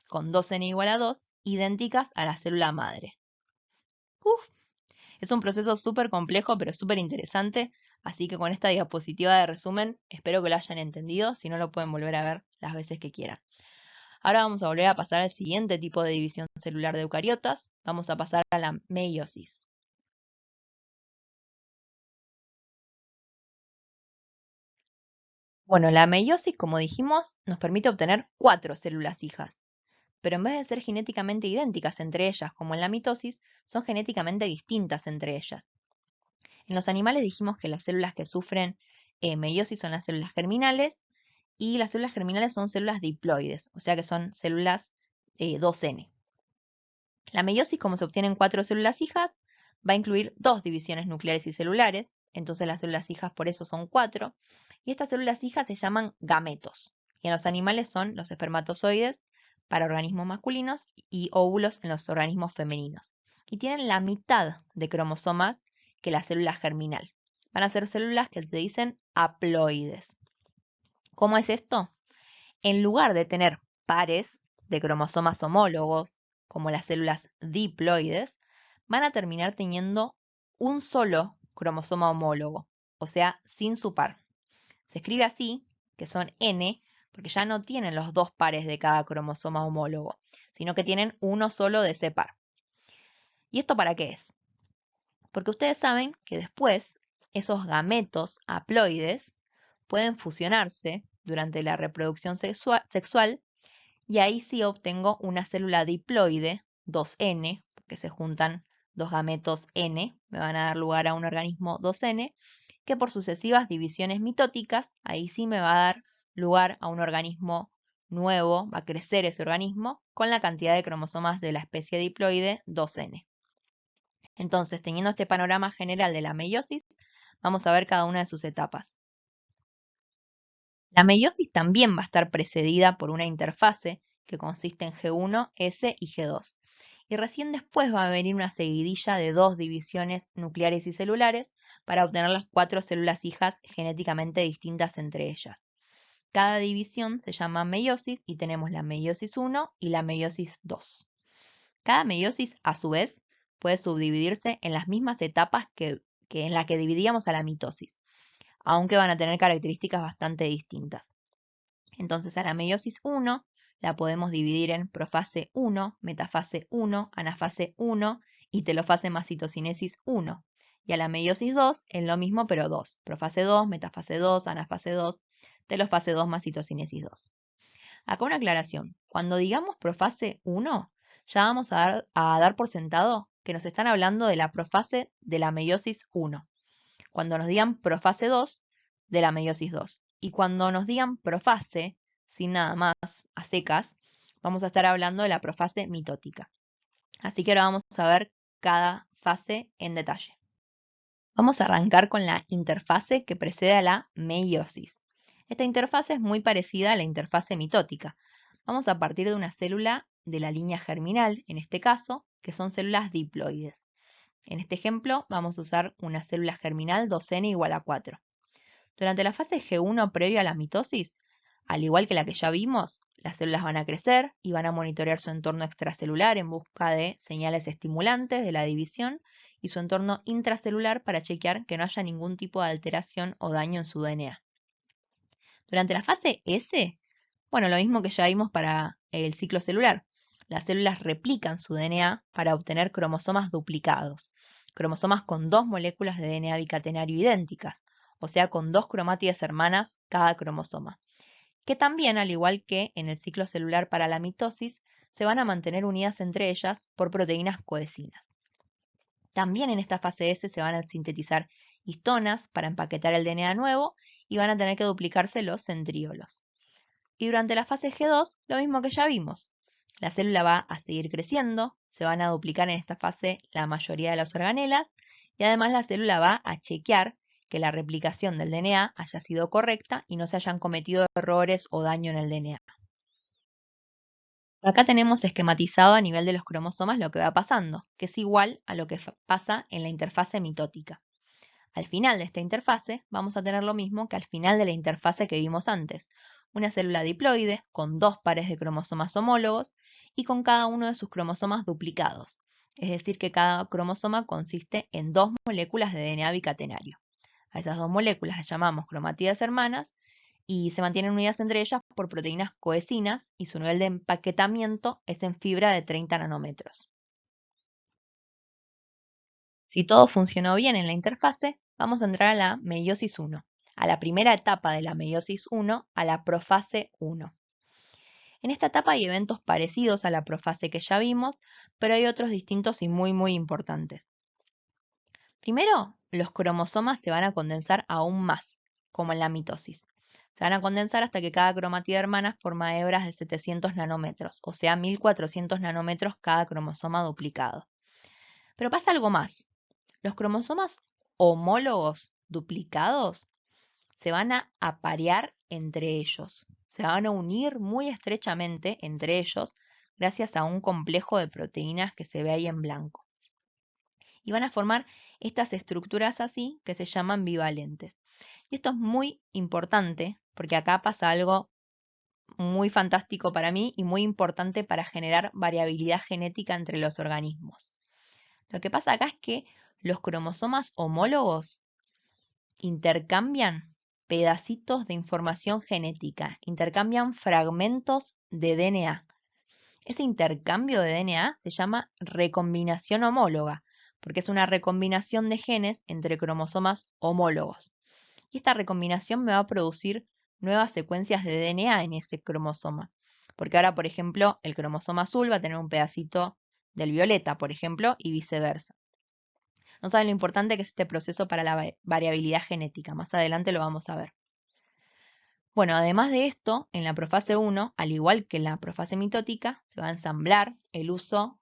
con 2n igual a 2, idénticas a la célula madre. Es un proceso súper complejo, pero súper interesante, así que con esta diapositiva de resumen espero que lo hayan entendido, si no lo pueden volver a ver las veces que quieran. Ahora vamos a volver a pasar al siguiente tipo de división celular de eucariotas, vamos a pasar a la meiosis. Bueno, la meiosis, como dijimos, nos permite obtener 4 células hijas, pero en vez de ser genéticamente idénticas entre ellas, como en la mitosis, son genéticamente distintas entre ellas. En los animales dijimos que las células que sufren meiosis son las células germinales y las células germinales son células diploides, o sea que son células 2n. La meiosis, como se obtienen 4 células hijas, va a incluir 2 divisiones nucleares y celulares, entonces las células hijas por eso son 4, y estas células hijas se llaman gametos, y en los animales son los espermatozoides para organismos masculinos y óvulos en los organismos femeninos, y tienen la mitad de cromosomas que la célula germinal. Van a ser células que se dicen haploides. ¿Cómo es esto? En lugar de tener pares de cromosomas homólogos, como las células diploides, van a terminar teniendo un solo cromosoma homólogo, o sea, sin su par. Se escribe así, que son N, porque ya no tienen los 2 pares de cada cromosoma homólogo, sino que tienen uno solo de ese par. ¿Y esto para qué es? Porque ustedes saben que después esos gametos haploides pueden fusionarse durante la reproducción sexual y ahí sí obtengo una célula diploide, 2n, porque se juntan 2 gametos n, me van a dar lugar a un organismo 2n, que por sucesivas divisiones mitóticas, ahí sí me va a dar lugar a un organismo nuevo, va a crecer ese organismo con la cantidad de cromosomas de la especie diploide 2N. Entonces, teniendo este panorama general de la meiosis, vamos a ver cada una de sus etapas. La meiosis también va a estar precedida por una interfase que consiste en G1, S y G2. Y recién después va a venir una seguidilla de 2 divisiones nucleares y celulares para obtener las 4 células hijas genéticamente distintas entre ellas. Cada división se llama meiosis y tenemos la meiosis 1 y la meiosis 2. Cada meiosis, a su vez, puede subdividirse en las mismas etapas que en la que dividíamos a la mitosis, aunque van a tener características bastante distintas. Entonces a la meiosis 1 la podemos dividir en profase 1, metafase 1, anafase 1 y telofase más citocinesis 1. Y a la meiosis 2 en lo mismo pero 2, profase 2, metafase 2, anafase 2, telofase 2 más citocinesis 2. Acá una aclaración, cuando digamos profase 1, ya vamos a dar por sentado que nos están hablando de la profase de la meiosis 1. Cuando nos digan profase 2, de la meiosis 2. Y cuando nos digan profase, sin nada más, a secas, vamos a estar hablando de la profase mitótica. Así que ahora vamos a ver cada fase en detalle. Vamos a arrancar con la interfase que precede a la meiosis. Esta interfase es muy parecida a la interfase mitótica. Vamos a partir de una célula de la línea germinal, en este caso, que son células diploides. En este ejemplo vamos a usar una célula germinal 2N igual a 4. Durante la fase G1 previa a la mitosis, al igual que la que ya vimos, las células van a crecer y van a monitorear su entorno extracelular en busca de señales estimulantes de la división y su entorno intracelular para chequear que no haya ningún tipo de alteración o daño en su DNA. Durante la fase S, bueno, lo mismo que ya vimos para el ciclo celular. Las células replican su DNA para obtener cromosomas duplicados, cromosomas con 2 moléculas de DNA bicatenario idénticas, o sea, con 2 cromátides hermanas cada cromosoma, que también, al igual que en el ciclo celular para la mitosis, se van a mantener unidas entre ellas por proteínas cohesinas. También en esta fase S se van a sintetizar histonas para empaquetar el DNA nuevo y van a tener que duplicarse los centriolos. Y durante la fase G2, lo mismo que ya vimos. La célula va a seguir creciendo, se van a duplicar en esta fase la mayoría de las organelas y además la célula va a chequear que la replicación del DNA haya sido correcta y no se hayan cometido errores o daño en el DNA. Acá tenemos esquematizado a nivel de los cromosomas lo que va pasando, que es igual a lo que pasa en la interfase mitótica. Al final de esta interfase vamos a tener lo mismo que al final de la interfase que vimos antes, una célula diploide con 2 pares de cromosomas homólogos y con cada uno de sus cromosomas duplicados, es decir que cada cromosoma consiste en 2 moléculas de DNA bicatenario. A esas 2 moléculas las llamamos cromátidas hermanas y se mantienen unidas entre ellas por proteínas cohesinas y su nivel de empaquetamiento es en fibra de 30 nanómetros. Si todo funcionó bien en la interfase, vamos a entrar a la meiosis 1, a la primera etapa de la meiosis 1, a la profase 1. En esta etapa hay eventos parecidos a la profase que ya vimos, pero hay otros distintos y muy importantes. Primero, los cromosomas se van a condensar aún más, como en la mitosis. Se van a condensar hasta que cada cromatida hermana forma hebras de 700 nanómetros, o sea, 1400 nanómetros cada cromosoma duplicado. Pero pasa algo más. Los cromosomas homólogos duplicados se van a aparear entre ellos, se van a unir muy estrechamente entre ellos gracias a un complejo de proteínas que se ve ahí en blanco. Y van a formar estas estructuras así que se llaman bivalentes. Y esto es muy importante porque acá pasa algo muy fantástico para mí y muy importante para generar variabilidad genética entre los organismos. Lo que pasa acá es que los cromosomas homólogos intercambian pedacitos de información genética, intercambian fragmentos de DNA. Ese intercambio de DNA se llama recombinación homóloga, porque es una recombinación de genes entre cromosomas homólogos. Y esta recombinación me va a producir nuevas secuencias de DNA en ese cromosoma. Porque ahora, por ejemplo, el cromosoma azul va a tener un pedacito del violeta, por ejemplo, y viceversa. No saben lo importante que es este proceso para la variabilidad genética. Más adelante lo vamos a ver. Bueno, además de esto, en la profase 1, al igual que en la profase mitótica, se va a ensamblar el uso,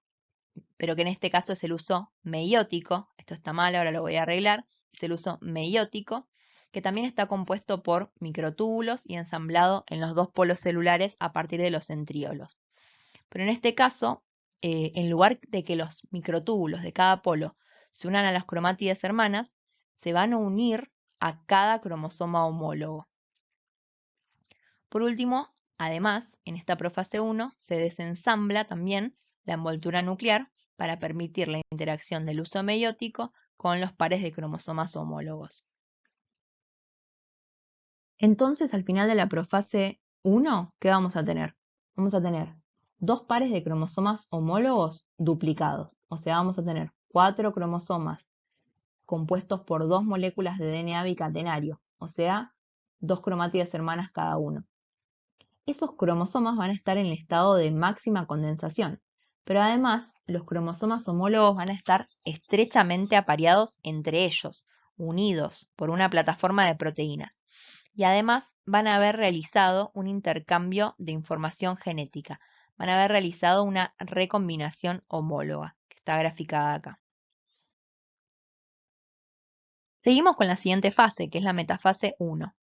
pero que en este caso es el uso meiótico. Esto está mal, ahora lo voy a arreglar. Es el uso meiótico, que también está compuesto por microtúbulos y ensamblado en los dos polos celulares a partir de los centriolos. Pero en este caso, en lugar de que los microtúbulos de cada polo se unan a las cromátides hermanas, se van a unir a cada cromosoma homólogo. Por último, además, en esta profase 1 se desensambla también la envoltura nuclear para permitir la interacción del uso meiótico con los pares de cromosomas homólogos. Entonces, al final de la profase 1, ¿qué vamos a tener? Vamos a tener dos pares de cromosomas homólogos duplicados. O sea, vamos a tener 4 cromosomas compuestos por 2 moléculas de DNA bicatenario. O sea, 2 cromátides hermanas cada uno. Esos cromosomas van a estar en el estado de máxima condensación, pero además los cromosomas homólogos van a estar estrechamente apareados entre ellos, unidos por una plataforma de proteínas. Y además van a haber realizado un intercambio de información genética, van a haber realizado una recombinación homóloga, que está graficada acá. Seguimos con la siguiente fase, que es la metafase 1.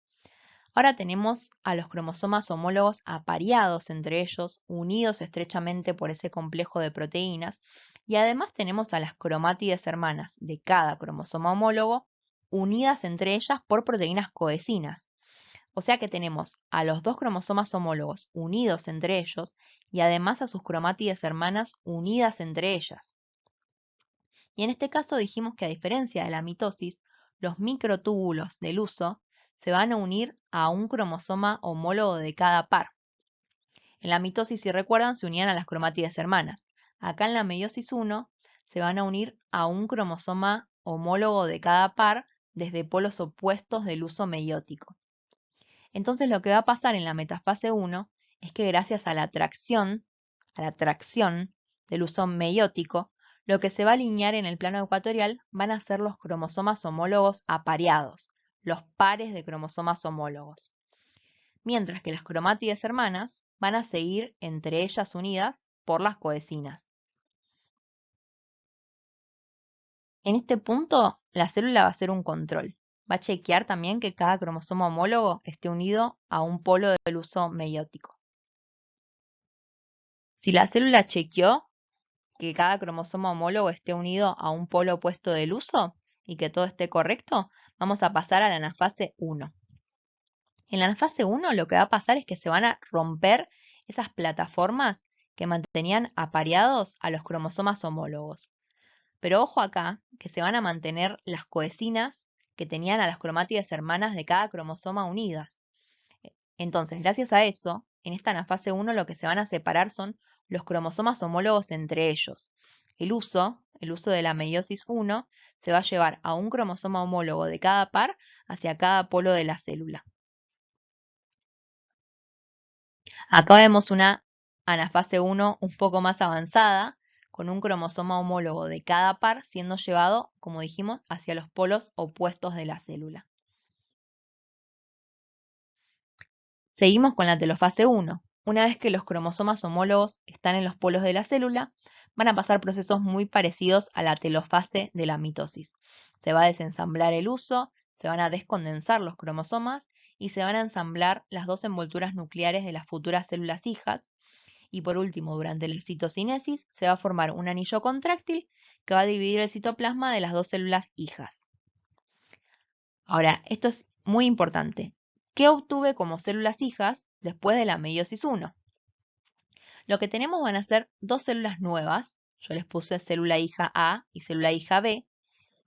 Ahora tenemos a los cromosomas homólogos apareados entre ellos, unidos estrechamente por ese complejo de proteínas, y además tenemos a las cromátides hermanas de cada cromosoma homólogo, unidas entre ellas por proteínas cohesinas. O sea que tenemos a los dos cromosomas homólogos unidos entre ellos y además a sus cromátides hermanas unidas entre ellas. Y en este caso dijimos que a diferencia de la mitosis, los microtúbulos del uso se van a unir a un cromosoma homólogo de cada par. En la mitosis, si recuerdan, se unían a las cromátides hermanas. Acá en la meiosis 1 se van a unir a un cromosoma homólogo de cada par desde polos opuestos del uso meiótico. Entonces lo que va a pasar en la metafase 1 es que gracias a la tracción del uso meiótico, lo que se va a alinear en el plano ecuatorial van a ser los cromosomas homólogos apareados, los pares de cromosomas homólogos. Mientras que las cromátides hermanas van a seguir entre ellas unidas por las cohesinas. En este punto, la célula va a hacer un control. Va a chequear también que cada cromosoma homólogo esté unido a un polo del uso meiótico. Si la célula chequeó que cada cromosoma homólogo esté unido a un polo opuesto del uso y que todo esté correcto, vamos a pasar a la anafase 1. En la anafase 1 lo que va a pasar es que se van a romper esas plataformas que mantenían apareados a los cromosomas homólogos. Pero ojo acá, que se van a mantener las cohesinas que tenían a las cromátides hermanas de cada cromosoma unidas. Entonces, gracias a eso, en esta anafase 1 lo que se van a separar son los cromosomas homólogos entre ellos. El uso de la meiosis 1, se va a llevar a un cromosoma homólogo de cada par hacia cada polo de la célula. Acá vemos una anafase 1 un poco más avanzada, con un cromosoma homólogo de cada par siendo llevado, como dijimos, hacia los polos opuestos de la célula. Seguimos con la telofase 1. Una vez que los cromosomas homólogos están en los polos de la célula, van a pasar procesos muy parecidos a la telofase de la mitosis. Se va a desensamblar el uso, se van a descondensar los cromosomas y se van a ensamblar las dos envolturas nucleares de las futuras células hijas. Y por último, durante la citocinesis se va a formar un anillo contráctil que va a dividir el citoplasma de las dos células hijas. Ahora, esto es muy importante. ¿Qué obtuve como células hijas después de la meiosis 1? Lo que tenemos van a ser dos células nuevas. Yo les puse célula hija A y célula hija B.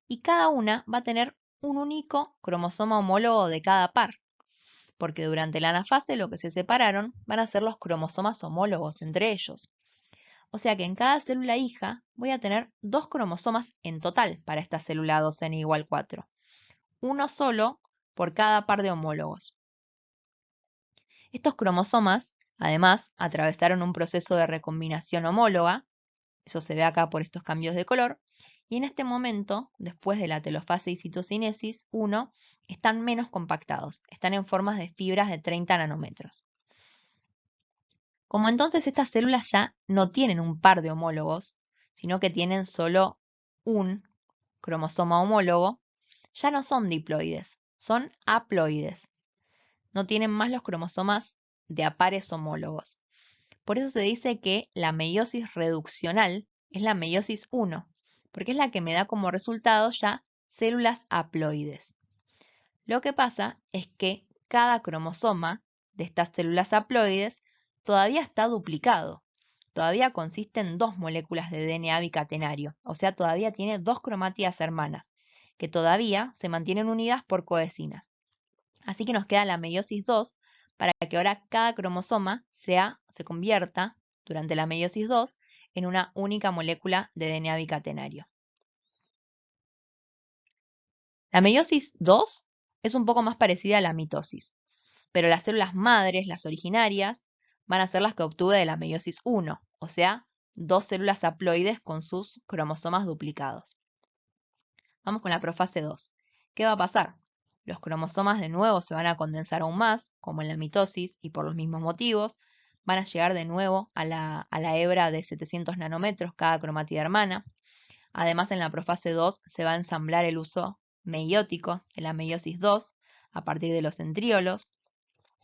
Y cada una va a tener un único cromosoma homólogo de cada par. Porque durante la anafase lo que se separaron van a ser los cromosomas homólogos entre ellos. O sea que en cada célula hija voy a tener dos cromosomas en total para esta célula 2n igual 4. Uno solo por cada par de homólogos. Estos cromosomas, además, atravesaron un proceso de recombinación homóloga, eso se ve acá por estos cambios de color, Y en este momento, después de la telofase y citocinesis 1, están menos compactados, están en formas de fibras de 30 nanómetros. Como entonces estas células ya no tienen un par de homólogos, sino que tienen solo un cromosoma homólogo, ya no son diploides, son haploides. No tienen más los cromosomas de a pares homólogos. Por eso se dice que la meiosis reduccional es la meiosis 1, porque es la que me da como resultado ya células haploides. Lo que pasa es que cada cromosoma de estas células haploides todavía está duplicado. Todavía consiste en dos moléculas de DNA bicatenario, o sea, todavía tiene dos cromátidas hermanas, que todavía se mantienen unidas por coecinas. Así que nos queda la meiosis 2 para que ahora cada cromosoma se convierta durante la meiosis 2 en una única molécula de DNA bicatenario. La meiosis 2 es un poco más parecida a la mitosis, pero las células madres, las originarias, van a ser las que obtuve de la meiosis 1, o sea, dos células haploides con sus cromosomas duplicados. Vamos con la profase 2. ¿Qué va a pasar? Los cromosomas de nuevo se van a condensar aún más, como en la mitosis, y por los mismos motivos. Van a llegar de nuevo a la hebra de 700 nanómetros cada cromatida hermana. Además, en la profase 2 se va a ensamblar el uso meiótico de la meiosis 2 a partir de los centríolos.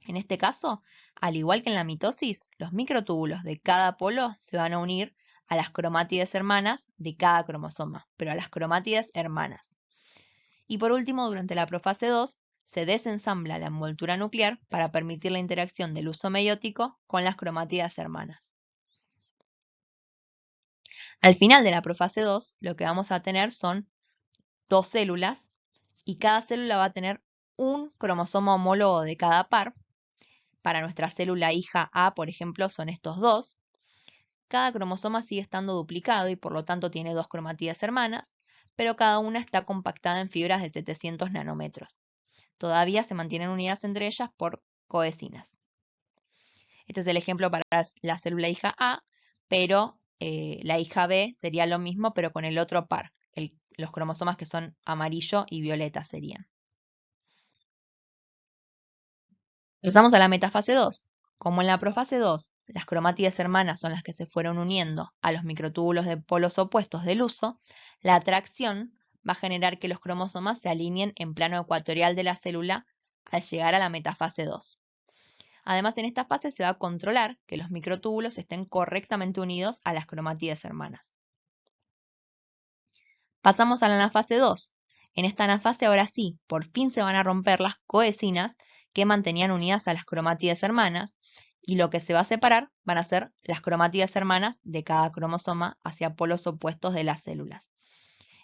En este caso, al igual que en la mitosis, los microtúbulos de cada polo se van a unir a las cromátides hermanas de cada cromosoma, pero a las cromátides hermanas. Y por último, durante la profase 2, se desensambla la envoltura nuclear para permitir la interacción del uso meiótico con las cromátidas hermanas. Al final de la profase 2, lo que vamos a tener son dos células y cada célula va a tener un cromosoma homólogo de cada par. Para nuestra célula hija A, por ejemplo, son estos dos. Cada cromosoma sigue estando duplicado y por lo tanto tiene dos cromátidas hermanas, pero cada una está compactada en fibras de 700 nanómetros. Todavía se mantienen unidas entre ellas por coecinas. Este es el ejemplo para la célula hija A, pero la hija B sería lo mismo, pero con el otro par. Los cromosomas que son amarillo y violeta serían. Pasamos a la metafase 2. Como en la profase 2, las cromátidas hermanas son las que se fueron uniendo a los microtúbulos de polos opuestos del uso, la atracción va a generar que los cromosomas se alineen en plano ecuatorial de la célula al llegar a la metafase 2. Además, en esta fase se va a controlar que los microtúbulos estén correctamente unidos a las cromátidas hermanas. Pasamos a la anafase 2. En esta anafase ahora sí, por fin se van a romper las coecinas que mantenían unidas a las cromátidas hermanas y lo que se va a separar van a ser las cromátidas hermanas de cada cromosoma hacia polos opuestos de las células.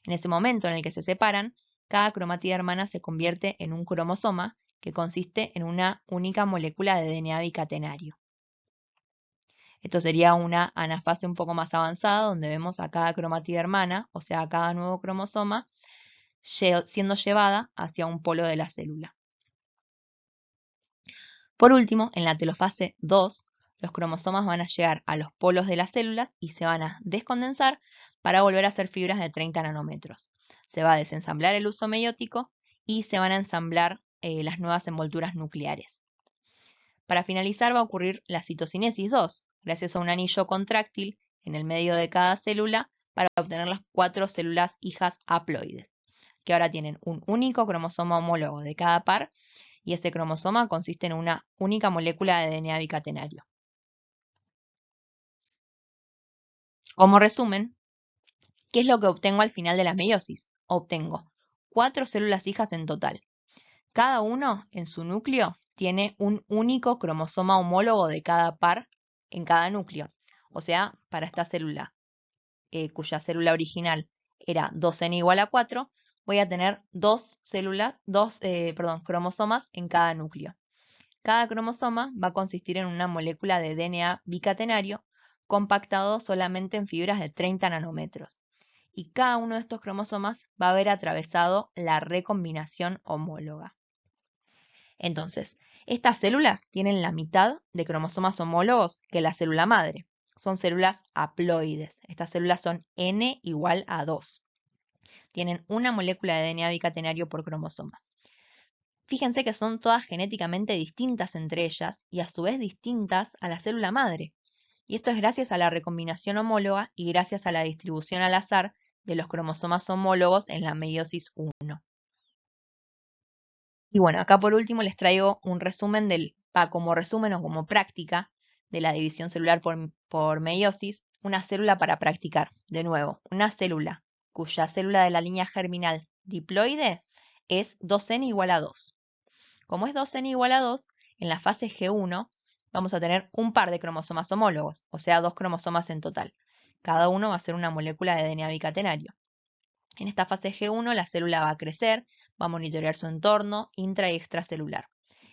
En ese momento en el que se separan, cada cromatida hermana se convierte en un cromosoma que consiste en una única molécula de DNA bicatenario. Esto sería una anafase un poco más avanzada, donde vemos a cada cromatida hermana, o sea, a cada nuevo cromosoma, siendo llevada hacia un polo de la célula. Por último, en la telofase 2, los cromosomas van a llegar a los polos de las células y se van a descondensar para volver a ser fibras de 30 nanómetros. Se va a desensamblar el uso meiótico y se van a ensamblar las nuevas envolturas nucleares. Para finalizar va a ocurrir la citocinesis 2, gracias a un anillo contráctil en el medio de cada célula para obtener las 4 células hijas haploides, que ahora tienen un único cromosoma homólogo de cada par y ese cromosoma consiste en una única molécula de DNA bicatenario. Como resumen, ¿qué es lo que obtengo al final de la meiosis? Obtengo 4 células hijas en total. Cada uno en su núcleo tiene un único cromosoma homólogo de cada par en cada núcleo. O sea, para esta célula, cuya célula original era 2n igual a 4, voy a tener dos cromosomas en cada núcleo. Cada cromosoma va a consistir en una molécula de DNA bicatenario compactado solamente en fibras de 30 nanómetros. Y cada uno de estos cromosomas va a haber atravesado la recombinación homóloga. Entonces, estas células tienen la mitad de cromosomas homólogos que la célula madre. Son células haploides. Estas células son N igual a 2. Tienen una molécula de DNA bicatenario por cromosoma. Fíjense que son todas genéticamente distintas entre ellas y a su vez distintas a la célula madre. Y esto es gracias a la recombinación homóloga y gracias a la distribución al azar de los cromosomas homólogos en la meiosis 1. Y bueno, acá por último les traigo un resumen como resumen o como práctica de la división celular por meiosis, una célula para practicar. De nuevo, una célula cuya célula de la línea germinal diploide es 2n igual a 2. Como es 2n igual a 2, en la fase G1 vamos a tener un par de cromosomas homólogos, o sea, 2 cromosomas en total. Cada uno va a ser una molécula de DNA bicatenario. En esta fase G1 la célula va a crecer, va a monitorear su entorno intra y extracelular.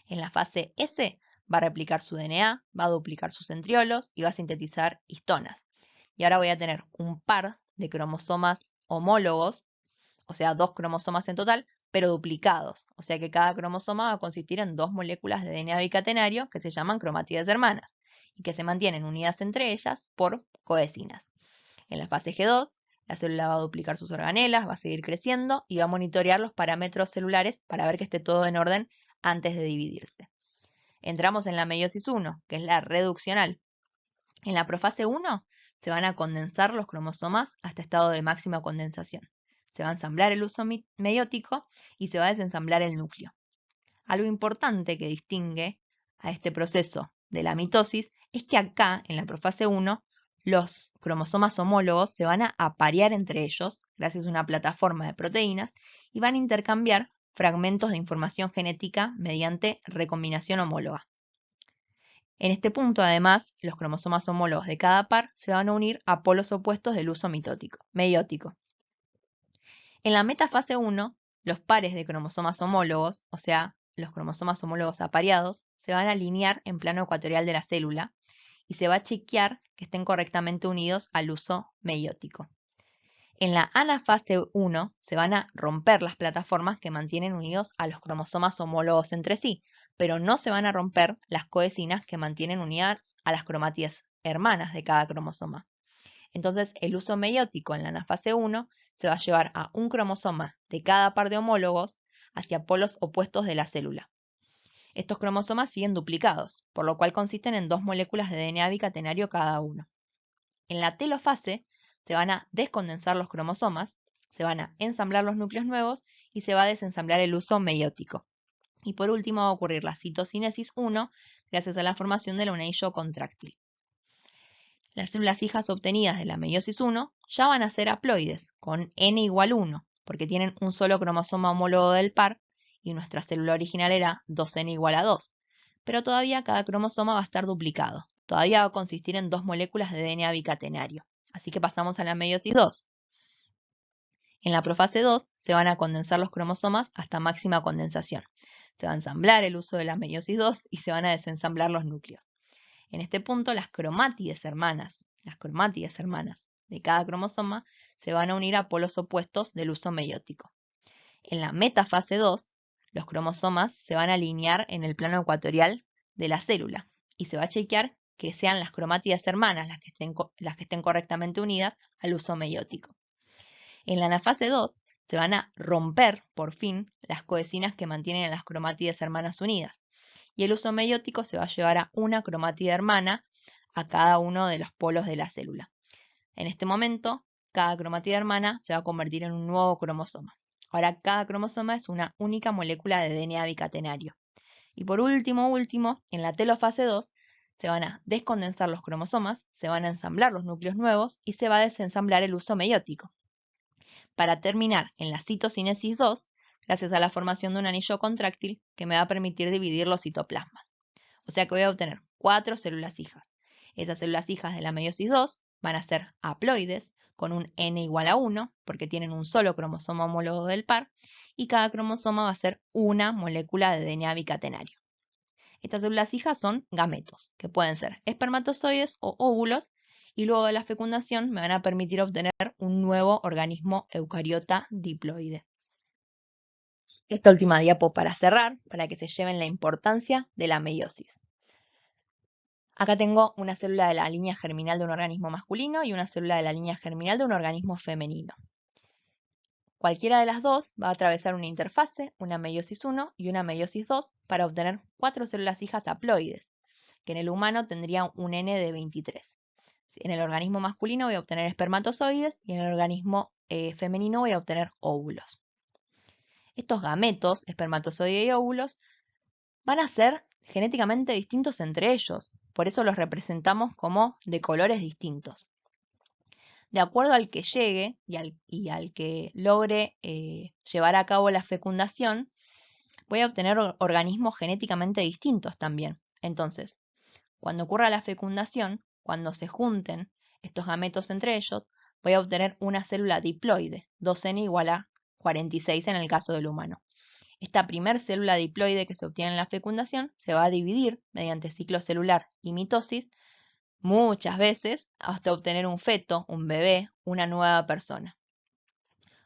En la fase S va a replicar su DNA, va a duplicar sus centriolos y va a sintetizar histonas. Y ahora voy a tener un par de cromosomas homólogos, o sea, 2 cromosomas en total, pero duplicados. O sea que cada cromosoma va a consistir en 2 moléculas de DNA bicatenario que se llaman cromátides hermanas y que se mantienen unidas entre ellas por coecinas. En la fase G2, la célula va a duplicar sus organelas, va a seguir creciendo y va a monitorear los parámetros celulares para ver que esté todo en orden antes de dividirse. Entramos en la meiosis 1, que es la reduccional. En la profase 1 se van a condensar los cromosomas hasta estado de máxima condensación. Se va a ensamblar el uso meiótico y se va a desensamblar el núcleo. Algo importante que distingue a este proceso de la mitosis es que acá, en la profase 1, los cromosomas homólogos se van a aparear entre ellos gracias a una plataforma de proteínas y van a intercambiar fragmentos de información genética mediante recombinación homóloga. En este punto, además, los cromosomas homólogos de cada par se van a unir a polos opuestos del uso meiótico. En la metafase 1, los pares de cromosomas homólogos, o sea, los cromosomas homólogos apareados, se van a alinear en plano ecuatorial de la célula y se va a chequear que estén correctamente unidos al uso meiótico. En la anafase 1 se van a romper las plataformas que mantienen unidos a los cromosomas homólogos entre sí, pero no se van a romper las coecinas que mantienen unidas a las cromátides hermanas de cada cromosoma. Entonces, el uso meiótico en la anafase 1 se va a llevar a un cromosoma de cada par de homólogos hacia polos opuestos de la célula. Estos cromosomas siguen duplicados, por lo cual consisten en 2 moléculas de DNA bicatenario cada uno. En la telofase se van a descondensar los cromosomas, se van a ensamblar los núcleos nuevos y se va a desensamblar el uso meiótico. Y por último va a ocurrir la citocinesis 1 gracias a la formación de un anillo contráctil. Las células hijas obtenidas de la meiosis 1 ya van a ser haploides, con n igual 1, porque tienen un solo cromosoma homólogo del par, y nuestra célula original era 2n igual a 2. Pero todavía cada cromosoma va a estar duplicado. Todavía va a consistir en 2 moléculas de DNA bicatenario. Así que pasamos a la meiosis 2. En la profase 2 se van a condensar los cromosomas hasta máxima condensación. Se va a ensamblar el uso de la meiosis 2 y se van a desensamblar los núcleos. En este punto, las cromátides hermanas de cada cromosoma se van a unir a polos opuestos del uso meiótico. En la metafase 2, los cromosomas se van a alinear en el plano ecuatorial de la célula y se va a chequear que sean las cromátides hermanas las que estén correctamente unidas al uso meiótico. En la anafase 2 se van a romper, por fin, las coecinas que mantienen a las cromátides hermanas unidas y el uso meiótico se va a llevar a una cromátide hermana a cada uno de los polos de la célula. En este momento, cada cromátide hermana se va a convertir en un nuevo cromosoma. Ahora cada cromosoma es una única molécula de DNA bicatenario. Y por último, en la telofase 2, se van a descondensar los cromosomas, se van a ensamblar los núcleos nuevos y se va a desensamblar el uso meiótico. Para terminar en la citocinesis 2, gracias a la formación de un anillo contráctil que me va a permitir dividir los citoplasmas. O sea que voy a obtener 4 células hijas. Esas células hijas de la meiosis 2 van a ser haploides con un n igual a 1 porque tienen un solo cromosoma homólogo del par y cada cromosoma va a ser una molécula de DNA bicatenario. Estas células hijas son gametos, que pueden ser espermatozoides o óvulos, y luego de la fecundación me van a permitir obtener un nuevo organismo eucariota diploide. Esta última diapo para cerrar, para que se lleven la importancia de la meiosis. Acá tengo una célula de la línea germinal de un organismo masculino y una célula de la línea germinal de un organismo femenino. Cualquiera de las dos va a atravesar una interfase, una meiosis 1 y una meiosis 2, para obtener 4 células hijas haploides, que en el humano tendrían un N de 23. En el organismo masculino voy a obtener espermatozoides y en el organismo femenino voy a obtener óvulos. Estos gametos, espermatozoide y óvulos, van a ser genéticamente distintos entre ellos, por eso los representamos como de colores distintos. De acuerdo al que llegue y al que logre llevar a cabo la fecundación, voy a obtener organismos genéticamente distintos también. Entonces, cuando ocurra la fecundación, cuando se junten estos gametos entre ellos, voy a obtener una célula diploide, 2N igual a 46 en el caso del humano. Esta primer célula diploide que se obtiene en la fecundación se va a dividir mediante ciclo celular y mitosis muchas veces hasta obtener un feto, un bebé, una nueva persona.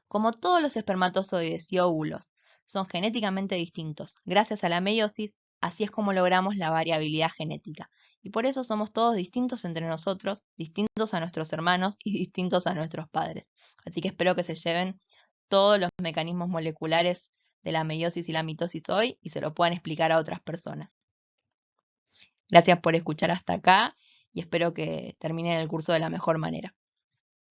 Como todos los espermatozoides y óvulos son genéticamente distintos gracias a la meiosis, así es como logramos la variabilidad genética. Y por eso somos todos distintos entre nosotros, distintos a nuestros hermanos y distintos a nuestros padres. Así que espero que se lleven todos los mecanismos moleculares de la meiosis y la mitosis hoy y se lo puedan explicar a otras personas. Gracias por escuchar hasta acá y espero que terminen el curso de la mejor manera.